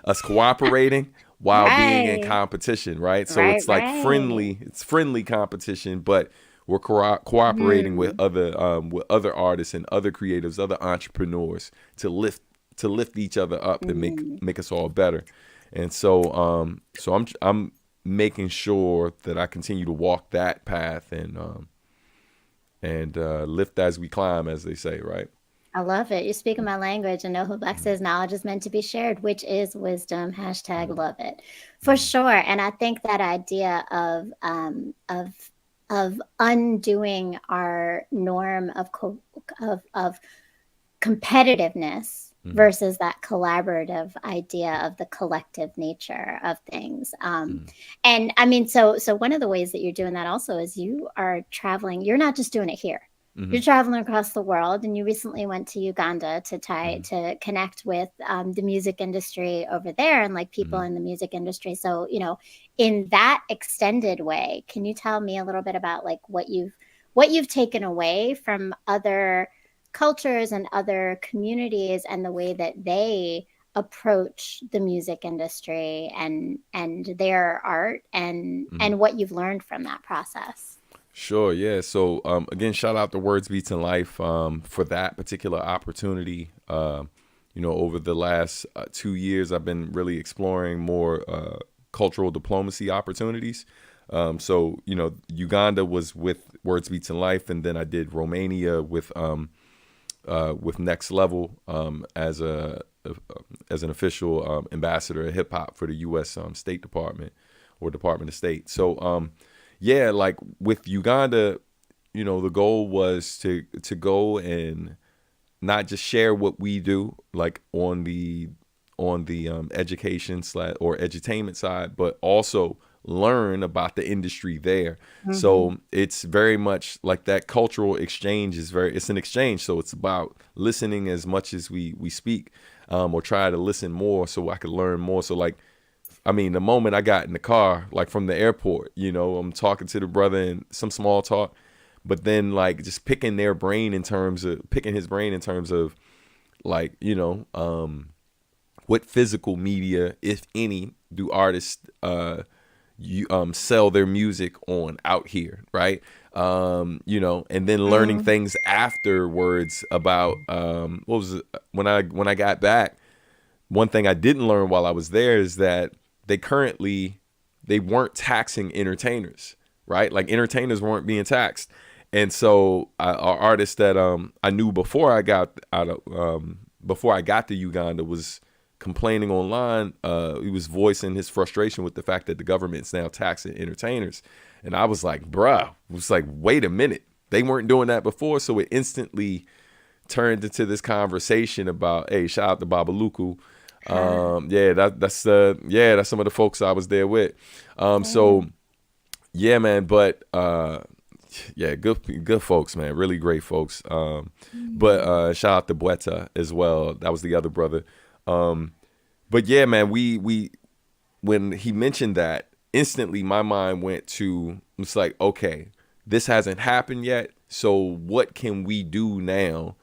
B: us cooperating while being in
A: Right.
B: competition, right? So
A: Right.
B: it's like
A: Right.
B: friendly competition, but we're cooperating
A: Hmm.
B: with other artists and other creatives, other entrepreneurs to lift each other up and
A: Hmm.
B: make us all better. And so I'm making sure that I continue to walk that path and lift as we climb, as they say, right?
A: I love it. You speak my language and know who Black says knowledge is meant to be shared, which is wisdom. Hashtag love it. For sure. And I think that idea of undoing our norm of competitiveness
B: Mm-hmm.
A: versus that collaborative idea of the collective nature of things. And I mean, so one of the ways that you're doing that also is you are traveling. You're not just doing it here.
B: Mm-hmm.
A: You're traveling across the world, and you recently went to Uganda
B: Mm-hmm.
A: to connect with the music industry over there and like people
B: Mm-hmm.
A: in the music industry. So in that extended way, can you tell me a little bit about like what you've taken away from other cultures and other communities and the way that they approach the music industry and their art
B: Mm-hmm.
A: and what you've learned from that process.
B: Sure, yeah. So again, shout out to Words Beats in Life for that particular opportunity. Over the last 2 years, I've been really exploring more cultural diplomacy opportunities. Uganda was with Words Beats in Life, and then I did Romania with Next Level as an official ambassador of hip hop for the U.S. State Department or Department of State. So yeah, like with Uganda, the goal was to go and not just share what we do, like on the education slash or edutainment side, but also learn about the industry there.
A: Mm-hmm.
B: So it's very much like that cultural exchange it's an exchange. So it's about listening as much as we speak, or try to listen more so I could learn more. So like, I mean, the moment I got in the car, like from the airport, I'm talking to the brother and some small talk, but then like just picking his brain in terms of like, what physical media, if any, do artists sell their music on out here, right? And then learning
A: Mm.
B: things afterwards about what was it? When I got back, one thing I didn't learn while I was there is that they weren't taxing entertainers, right? Like entertainers weren't being taxed, and so our artist that I knew before I got to Uganda was complaining online. He was voicing his frustration with the fact that the government's now taxing entertainers, and I was like, bruh, it was like, wait a minute, they weren't doing that before, so it instantly turned into this conversation about, hey, shout out to Babaluku. That's some of the folks I was there with. So
A: Dang.
B: yeah, man, but yeah, good folks, man, really great folks. But
A: Mm.
B: shout out to Bueta as well. That was the other brother. But yeah, man, we when he mentioned that, instantly my mind went to, it's like, okay, this hasn't happened yet. So what can we do now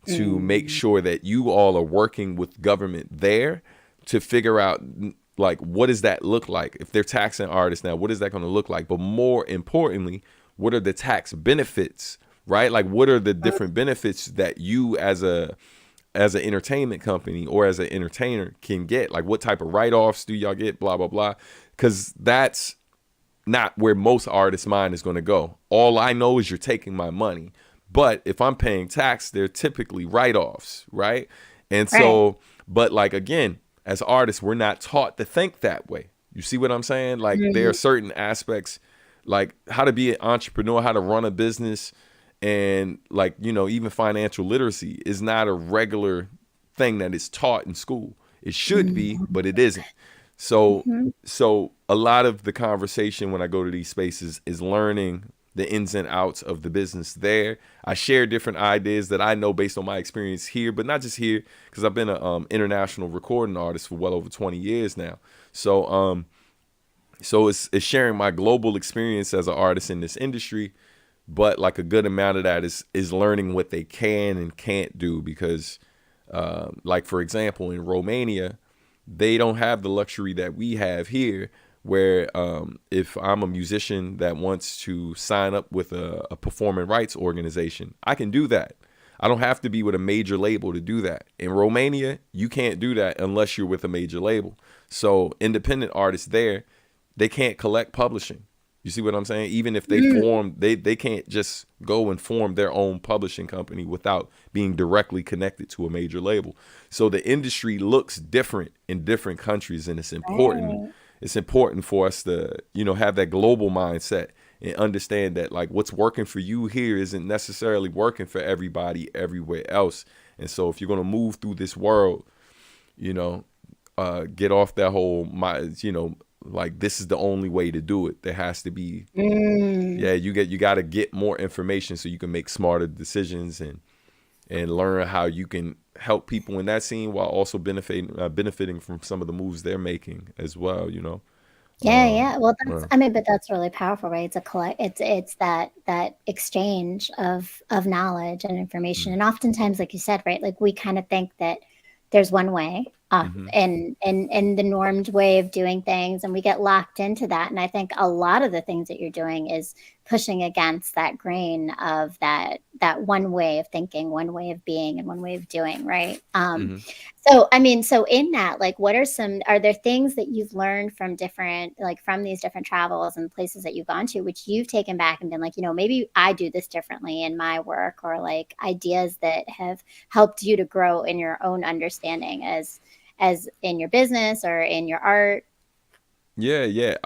B: to make
A: Mm.
B: sure that you all are working with government there to figure out like what does that look like if they're taxing artists now? What is that going to look like? But more importantly, what are the tax benefits, right? Like what are the different benefits that you as an entertainment company or as an entertainer can get? Like what type of write-offs do y'all get? Blah blah blah. Because that's not where most artists' mind is going to go. All I know is you're taking my money. But if I'm paying tax, they're typically write-offs, right? And
A: Right.
B: so But like, again, as artists, we're not taught to think that way. You see what I'm saying? Like, there are
A: Mm,
B: certain aspects, like how to be an entrepreneur, how to run a business, and like, even financial literacy is not a regular thing that is taught in school. It should be,
A: mm,
B: but it isn't. So
A: mhm.
B: so a lot of the conversation when I go to these spaces is learning the ins and outs of the business there. I share different ideas that I know based on my experience here, but not just here, because I've been an international recording artist for well over 20 years now. So it's sharing my global experience as an artist in this industry, but like a good amount of that is learning what they can and can't do, because like, for example, in Romania, they don't have the luxury that we have here, where if I'm a musician that wants to sign up with a performing rights organization, I can do that. I don't have to be with a major label to do that. In Romania, you can't do that unless you're with a major label. So independent artists there, they can't collect publishing. You see what I'm saying? Even if they
A: Mm,
B: form, they can't just go and form their own publishing company without being directly connected to a major label. So the industry looks different in different countries, and it's important.
A: right.
B: It's important for us to, have that global mindset and understand that like what's working for you here isn't necessarily working for everybody everywhere else. And so if you're gonna move through this world, you know, get off that whole like this is the only way to do it. There has to be,
A: Mm.
B: yeah, you got to get more information so you can make smarter decisions and learn how you can help people in that scene while also benefiting from some of the moves they're making as well.
A: Yeah, yeah. Well, that's,
B: Uh,
A: I mean, but that's really powerful, right? It's a collect, it's that exchange of knowledge and information.
B: mm,
A: And oftentimes, like you said, right, like we kind of think that there's one way,
B: mm-hmm,
A: and the normed way of doing things, and we get locked into that. And I think a lot of the things that you're doing is pushing against that grain of that one way of thinking, one way of being, and one way of doing, right?
B: mm-hmm.
A: So, I mean, so in that, like, are there things that you've learned from different, like from these different travels and places that you've gone to, which you've taken back and been like, maybe I do this differently in my work, or like ideas that have helped you to grow in your own understanding as in your business or in your art?
B: Yeah, yeah.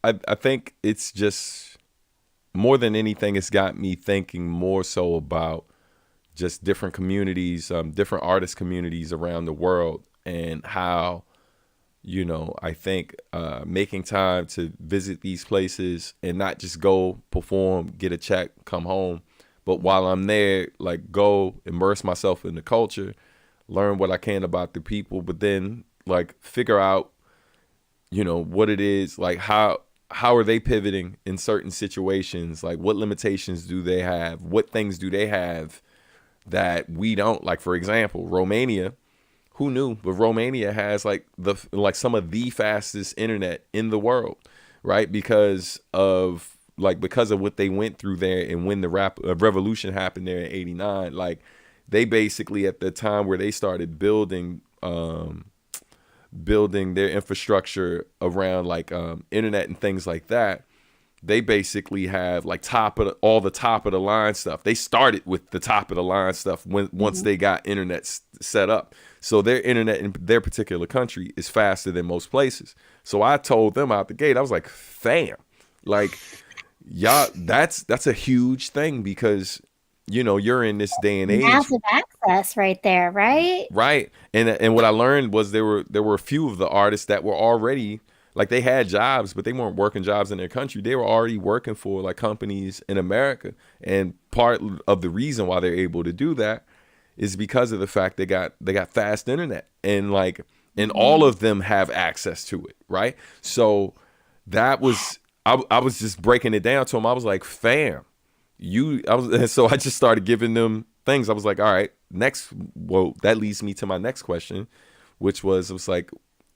B: I think it's just more than anything, it's got me thinking more so about just different communities, different artist communities around the world, and how, I think making time to visit these places and not just go perform, get a check, come home, but while I'm there, like go immerse myself in the culture, learn what I can about the people, but then like figure out, what it is, like how are they pivoting in certain situations, like what limitations do they have, what things do they have that we don't. Like, for example, Romania, who knew, but Romania has like some of the fastest internet in the world, right? Because of what they went through there, and when the revolution happened there in 89, like they basically, at the time where they started building their infrastructure around like internet and things like that, they basically have like all the top of the line stuff. They started with the top of the line stuff once
A: Mhm.
B: they got internet set up. So their internet in their particular country is faster than most places. So I told them out the gate, I was like, fam, like, y'all, that's a huge thing, because you're in this day and age.
A: Massive access right there, right?
B: Right. And what I learned was there were a few of the artists that were already, like, they had jobs, but they weren't working jobs in their country. They were already working for like companies in America. And part of the reason why they're able to do that is because of the fact they got fast internet, and all
A: Mhm.
B: of them have access to it, right? So that was, I was just breaking it down to them. I was like, fam, so I just started giving them things. I was like, all right, well, that leads me to my next question, which was, it was like,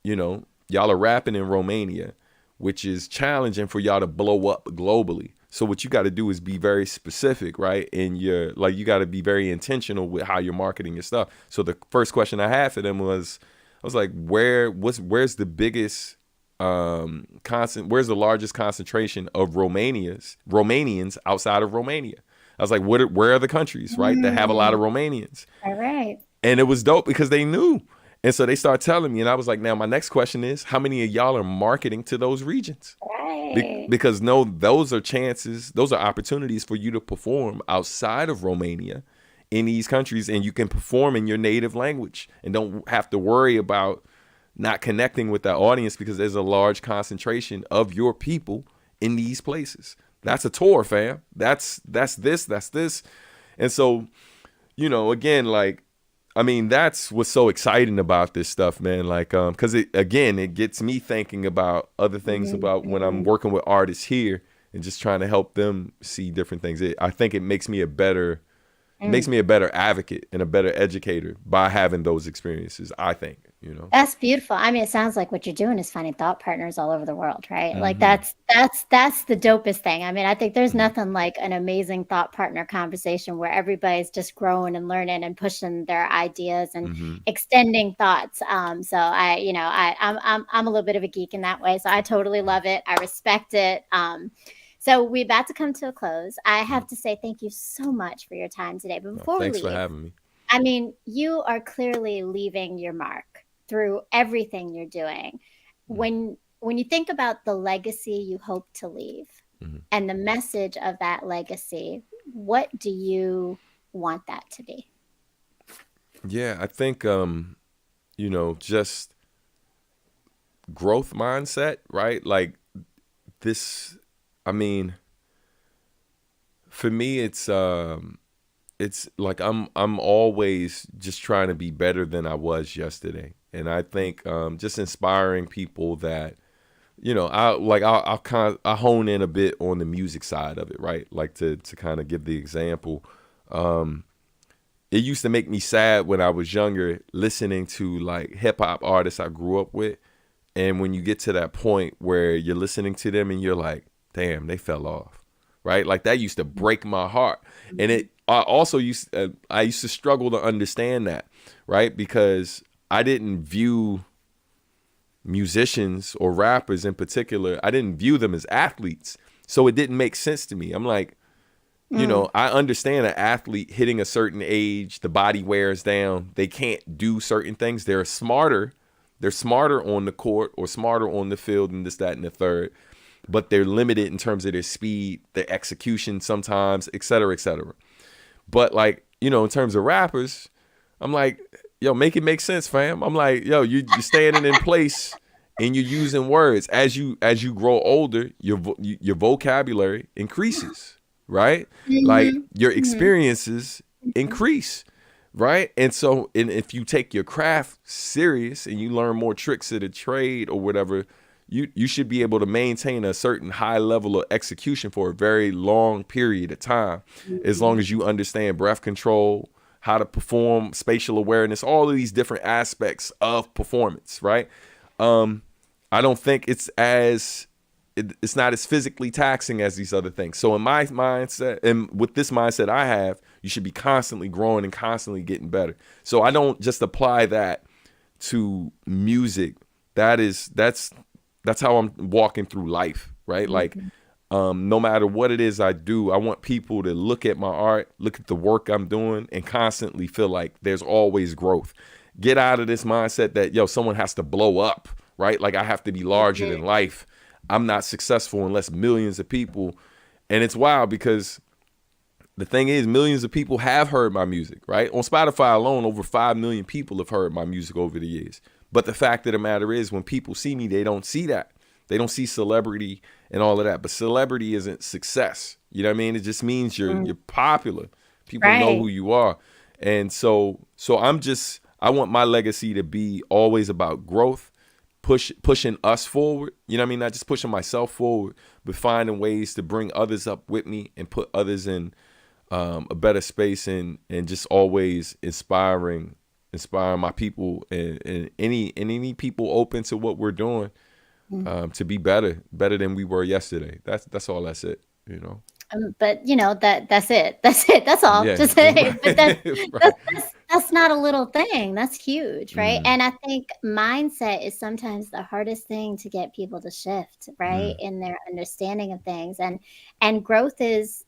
B: y'all are rapping in Romania, which is challenging for y'all to blow up globally. So what you got to do is be very specific, right? And you got to be very intentional with how you're marketing your stuff. So the first question I had for them was, I was like, where's the biggest where's the largest concentration of Romanians outside of Romania? I was like, where are the countries, right, that have a lot of
A: Mm.
B: Romanians?
A: All right.
B: And it was dope because they knew. And so they start telling me, and I was like, now my next question is, how many of y'all are marketing to those regions?
A: Right.
B: Because no, those are chances, those are opportunities for you to perform outside of Romania in these countries, and you can perform in your native language and don't have to worry about not connecting with that audience because there's a large concentration of your people in these places. That's a tour, fam. That's this. And so, again, like, I mean, that's what's so exciting about this stuff, man. Like, because it gets me thinking about other things about when I'm
A: Mhm.
B: working with artists here and just trying to help them see different things. I think it makes
A: Mm.
B: me a better advocate and a better educator by having those experiences. I think.
A: That's beautiful. I mean, it sounds like what you're doing is finding thought partners all over the world, right? Like
B: Hmm.
A: that's the dopest thing. I mean, I think there's
B: Hmm.
A: nothing like an amazing thought partner conversation where everybody's just growing and learning and pushing their ideas and
B: Hmm.
A: extending thoughts. So I'm a little bit of a geek in that way. So I totally love it. I respect it. So we're about to come to a close. I have to say thank you so much for your time today. But before we
B: Thanks for
A: leave,
B: having me.
A: I mean, you are clearly leaving your mark through everything you're doing. When you think about the legacy you hope to leave
B: Hmm.
A: and the message of that legacy, what do you want that to be?
B: Yeah, I think just growth mindset, right? Like this. I mean, for me, it's like I'm always just trying to be better than I was yesterday, and I think just inspiring people that I hone in a bit on the music side of it, right? Like to kind of give the example. Um, it used to make me sad when I was younger listening to like hip hop artists I grew up with, and when you get to that point where you're listening to them and you're like, damn, they fell off, right? Like that used to break my heart, and
A: Mhm.
B: it I also used to struggle to understand that, right? Because I didn't view musicians or rappers in particular, I didn't view them as athletes. So it didn't make sense to me. I'm like,
A: Mm.
B: I understand an athlete hitting a certain age, the body wears down, they can't do certain things. They're smarter on the court or smarter on the field and this, that, and the third, but they're limited in terms of their speed, their execution sometimes, et cetera, et cetera. But like, in terms of rappers, I'm like, yo, make it make sense, fam. I'm like, yo, you're standing in place and you're using words. As you grow older, your vocabulary increases, right? Like
A: Mhm.
B: your
A: Mhm.
B: experiences
A: Mhm.
B: increase, right? And if you take your craft serious and you learn more tricks of the trade or whatever, you should be able to maintain a certain high level of execution for a very long period of time, as long
A: Mhm.
B: as you understand breath control, how to perform, spatial awareness, all of these different aspects of performance, right? um I don't think it's not as physically taxing as these other things. So in my mindset, and with this mindset I have, you should be constantly growing and constantly getting better. So I don't just apply that to music. That's how I'm walking through life, right? Like,
A: Mhm.
B: no matter what it is I do, I want people to look at my art, look at the work I'm doing, and constantly feel like there's always growth. Get out of this mindset that, yo, someone has to blow up, right? Like I have to be larger
A: Mhm.
B: than life. I'm not successful unless millions of people. And it's wild because the thing is, millions of people have heard my music, right? On Spotify alone, over 5 million people have heard my music over the years. But the fact of the matter is, when people see me, they don't see that. They don't see celebrity and all of that. But celebrity isn't success. You know what I mean? It just means you're
A: Mm.
B: popular. People know
A: Right.
B: who you are. And so I want my legacy to be always about growth, pushing us forward. You know what I mean? Not just pushing myself forward, but finding ways to bring others up with me and put others in a better space, and just always inspiring my people, and any people open to what we're doing,
A: Mm.
B: to be better than we were yesterday. That's all. That's it.
A: But that's it. That's it. That's all.
B: Yeah.
A: Just say, but
B: Right.
A: that's
B: Right.
A: That's not a little thing. That's huge, right?
B: Mm,
A: And I think mindset is sometimes the hardest thing to get people to shift, right,
B: mm,
A: in their understanding of things. And growth is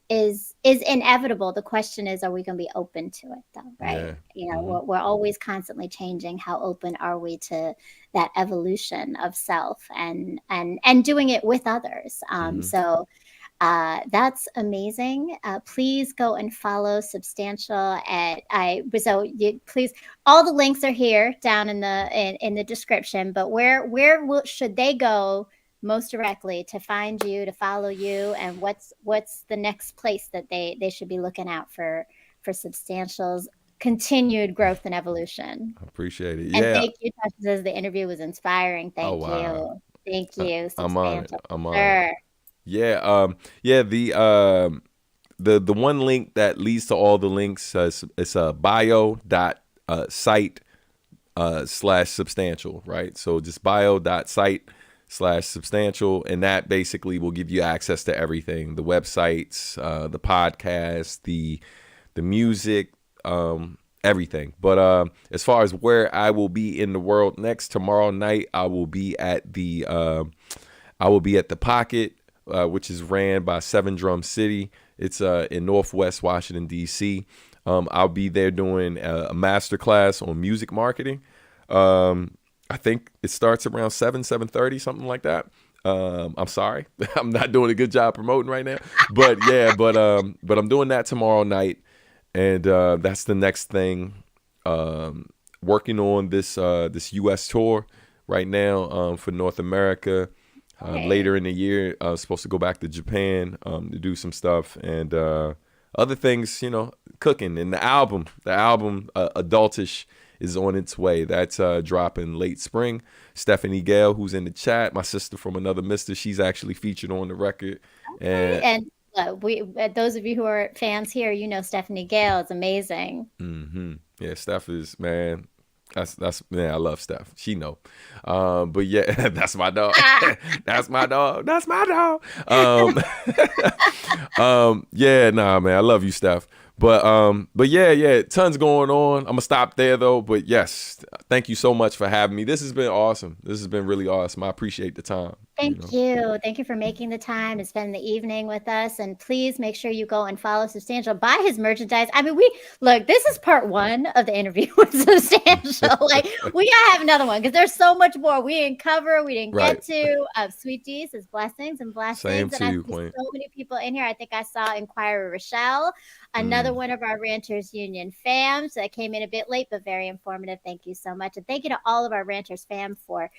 A: inevitable. The question is, are we going to be open to it, though, right?
B: yeah.
A: You know,
B: Hmm.
A: we're always constantly changing. How open are we to that evolution of self and doing it with others?
B: Hmm.
A: That's amazing. Please go and follow Substantial at please, all the links are here down in the description. But should they go most directly to find you, to follow you, and what's the next place that they should be looking out for Substantial's continued growth and evolution?
B: I appreciate it.
A: And
B: Yeah.
A: thank you, Tasha says the interview was inspiring.
B: Oh
A: Thank
B: wow.
A: you. Thank you,
B: I'm on it.
A: Substantial.
B: I'm on it.
A: Sure.
B: Yeah. Yeah. The one link that leads to all the links it's bio dot site slash substantial, right? So just bio dot site slash substantial, and that basically will give you access to everything: the websites, the podcast, the music, everything. But as far as where I will be in the world next, tomorrow night I will be at the Pocket, which is ran by Seven Drum City. It's in Northwest Washington D.C. I'll be there doing a master class on music marketing. I think it starts around 7:30, something like that. I'm sorry, I'm not doing a good job promoting right now, but yeah, but I'm doing that tomorrow night, and that's the next thing. Working on this U.S. tour right now for North America.
A: Hey.
B: Later in the year, I was supposed to go back to Japan to do some stuff and other things, cooking. And the album Adultish is on its way. That's dropping late spring. Stephanie Gale, who's in the chat, my sister from another mister, she's actually featured on the record.
A: Okay.
B: And
A: And we those of you who are fans here, you know Stephanie Gale is amazing.
B: yeah, Steph is, man. That's man, I love Steph. She know. But yeah, that's my dog.
A: Ah,
B: That's my dog. That's my dog. Yeah, nah, man. I love you, Steph. But yeah, tons going on. I'm gonna stop there though. But yes, thank you so much for having me. This has been awesome. This has been really awesome. I appreciate the time.
A: thank you. Thank you for making the time to spend the evening with us. And please make sure you go and follow Substantial. Buy his merchandise. I mean, this is part one of the interview with Substantial. Like, we gotta have another one because there's so much more we didn't cover, we didn't
B: Right.
A: get to. Sweet D's is blessings and
B: Same
A: blessings. And
B: to
A: I
B: you,
A: see
B: Queen.
A: so many people in here. I think I saw Inquirer Rochelle, another
B: Mm,
A: one of our Ranters Union fams that came in a bit late, but very informative. Thank you so much. And thank you to all of our Ranters fam for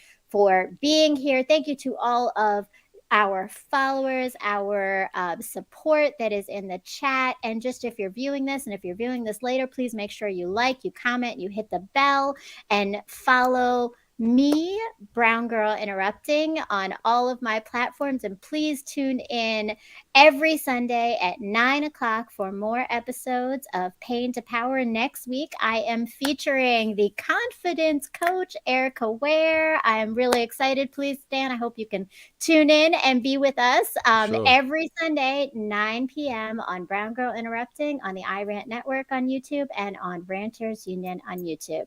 A: being here. Thank you to all of our followers, our support that is in the chat. And just if you're viewing this and if you're viewing this later, please make sure you like, you comment, you hit the bell, and follow me, Brown Girl Interrupting, on all of my platforms. And please tune in every Sunday at 9 o'clock for more episodes of Pain to Power. Next week, I am featuring the confidence coach, Erica Ware. I am really excited. Please, Stan, I hope you can tune in and be with us
B: for sure.
A: every Sunday, 9 p.m. on Brown Girl Interrupting, on the iRant Network on YouTube, and on Ranters Union on YouTube.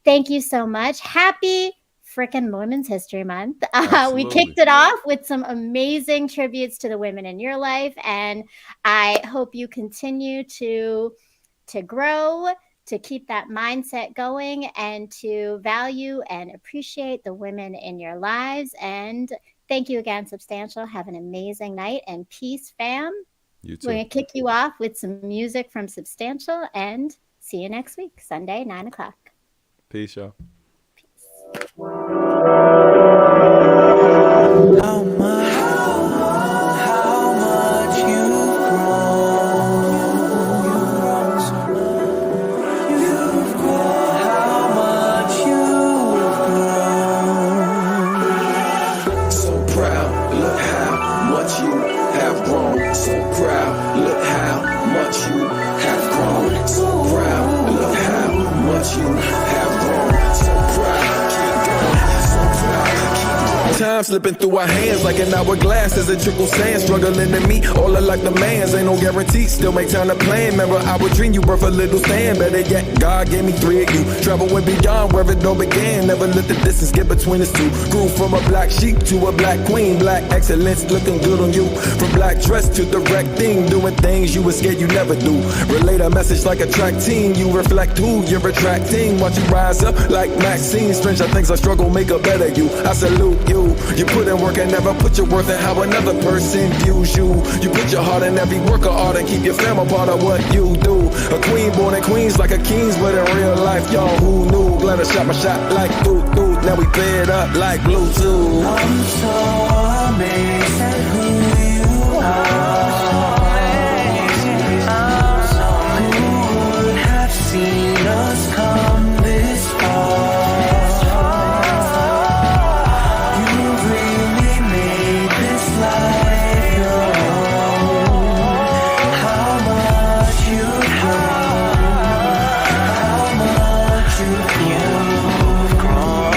A: Thank you so much. Happy freaking Women's History Month. We
B: Absolutely.
A: kicked it off with some amazing tributes to the women in your life, and I hope you continue to grow, to keep that mindset going, and to value and appreciate the women in your lives. And thank you again, Substantial. Have an amazing night, and peace, fam.
B: You
A: We're
B: too.
A: going to kick you off with some music from Substantial, and see you next week, Sunday, 9 o'clock.
B: Peace, y'all.
C: How much you've grown so much. You've grown. How much you've grown. So proud, look how much you have grown. So proud, look how much you have grown. So proud, look how much you have grown. So proud, keep going. So proud. time slipping through our hands like an hourglass as it trickles sand. Struggling to meet all of like the mans. Ain't no guarantee, still make time to plan. Remember, I would dream you birth a little stand. Better yet, God gave me 3 of you. Travel went beyond where it all began. Never let the distance get between us two. Grew from a black sheep to a black queen. Black excellence looking good on you. From black dress to the wreck thing. Doing things you were scared you never do. Relate a message like a track team. You reflect who you're attracting. Watch you rise up like Maxine. Stranger things I struggle make a better you. I salute you. You put in work and never put your worth in how another person views you. You put your heart in every work of art and keep your fam a part of what you do. A queen born in Queens like a king's, but in real life, y'all who knew? Glad I shot my shot like doot doot. Now we paired up like Bluetooth.
D: I'm so amazed at who you are. Who would have seen us come this far? You really made this life your own. How much you've grown.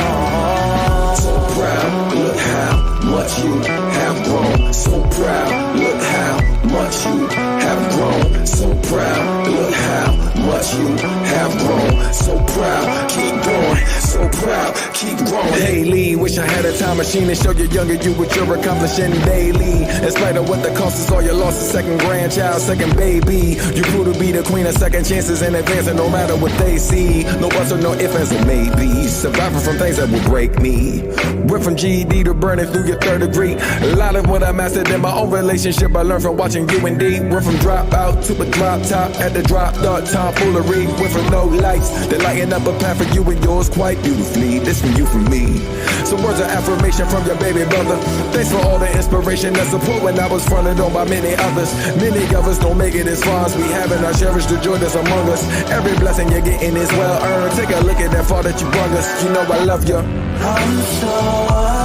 C: So proud, look how much you have grown. So proud, look how much you have grown. So proud, look how much you have grown. So proud, keep going. So proud, keep growing. Hey Lee, wish I had a time machine and show you younger you what you're accomplishing daily. In spite of what the cost is, all your losses. Second grandchild, second baby. You grew to be the queen of second chances in advance, and no matter what they see, no buts or no ifs as it may be. Surviving from things that will break me. Went from GED to burning through your 3rd degree. A lot of what I mastered in my own relationship I learned from watching you and D. Went from dropout to a drop top at the drop dot tomfoolery. Went from no lights that lighten up a path for you and yours quite beautifully. This from you, from me. Some words of affirmation from your baby brother. Thanks for all the inspiration and support when I was fronted on by many others. Many of us don't make it as far as we have, and I cherish the joy that's among us. Every blessing you're getting is well earned. Take a look at that fall that you brought us. You know I love you.
D: I'm so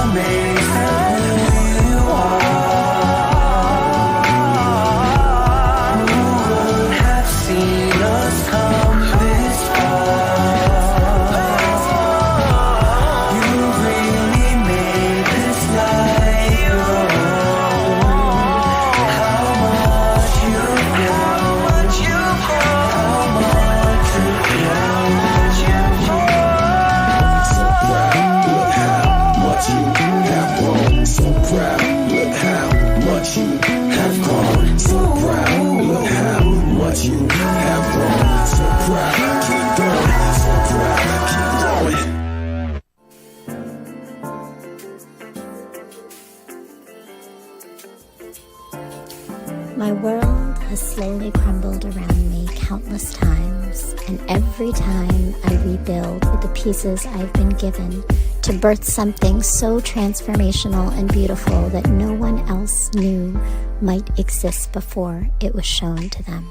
D: amazed at who you are. Who would have seen us come this far? You really made this life your own. How much you've grown. How much you've grown.
C: So proud, look how much you have grown. So proud, look how much you have grown. So proud, look how much you have grown. So proud, keep going. So proud, keep going.
A: My world has slowly crumbled around me countless times, and every time I rebuild with the pieces I've been given to birth something so transformational and beautiful that no one else knew might exist before it was shown to them.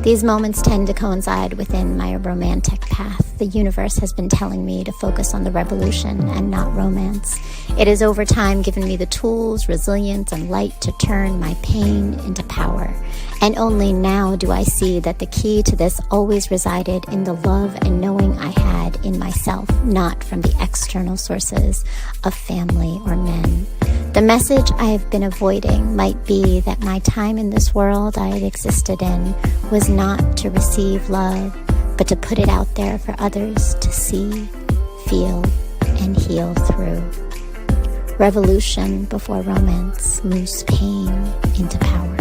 A: These moments tend to coincide within my romantic path. The universe has been telling me to focus on the revolution and not romance. It has over time given me the tools, resilience, and light to turn my pain into power. And only now do I see that the key to this always resided in the love and knowing I had in myself, not from the external sources of family or men. The message I have been avoiding might be that my time in this world I had existed in was not to receive love, but to put it out there for others to see, feel, and heal through. Revolution before romance moves pain into power.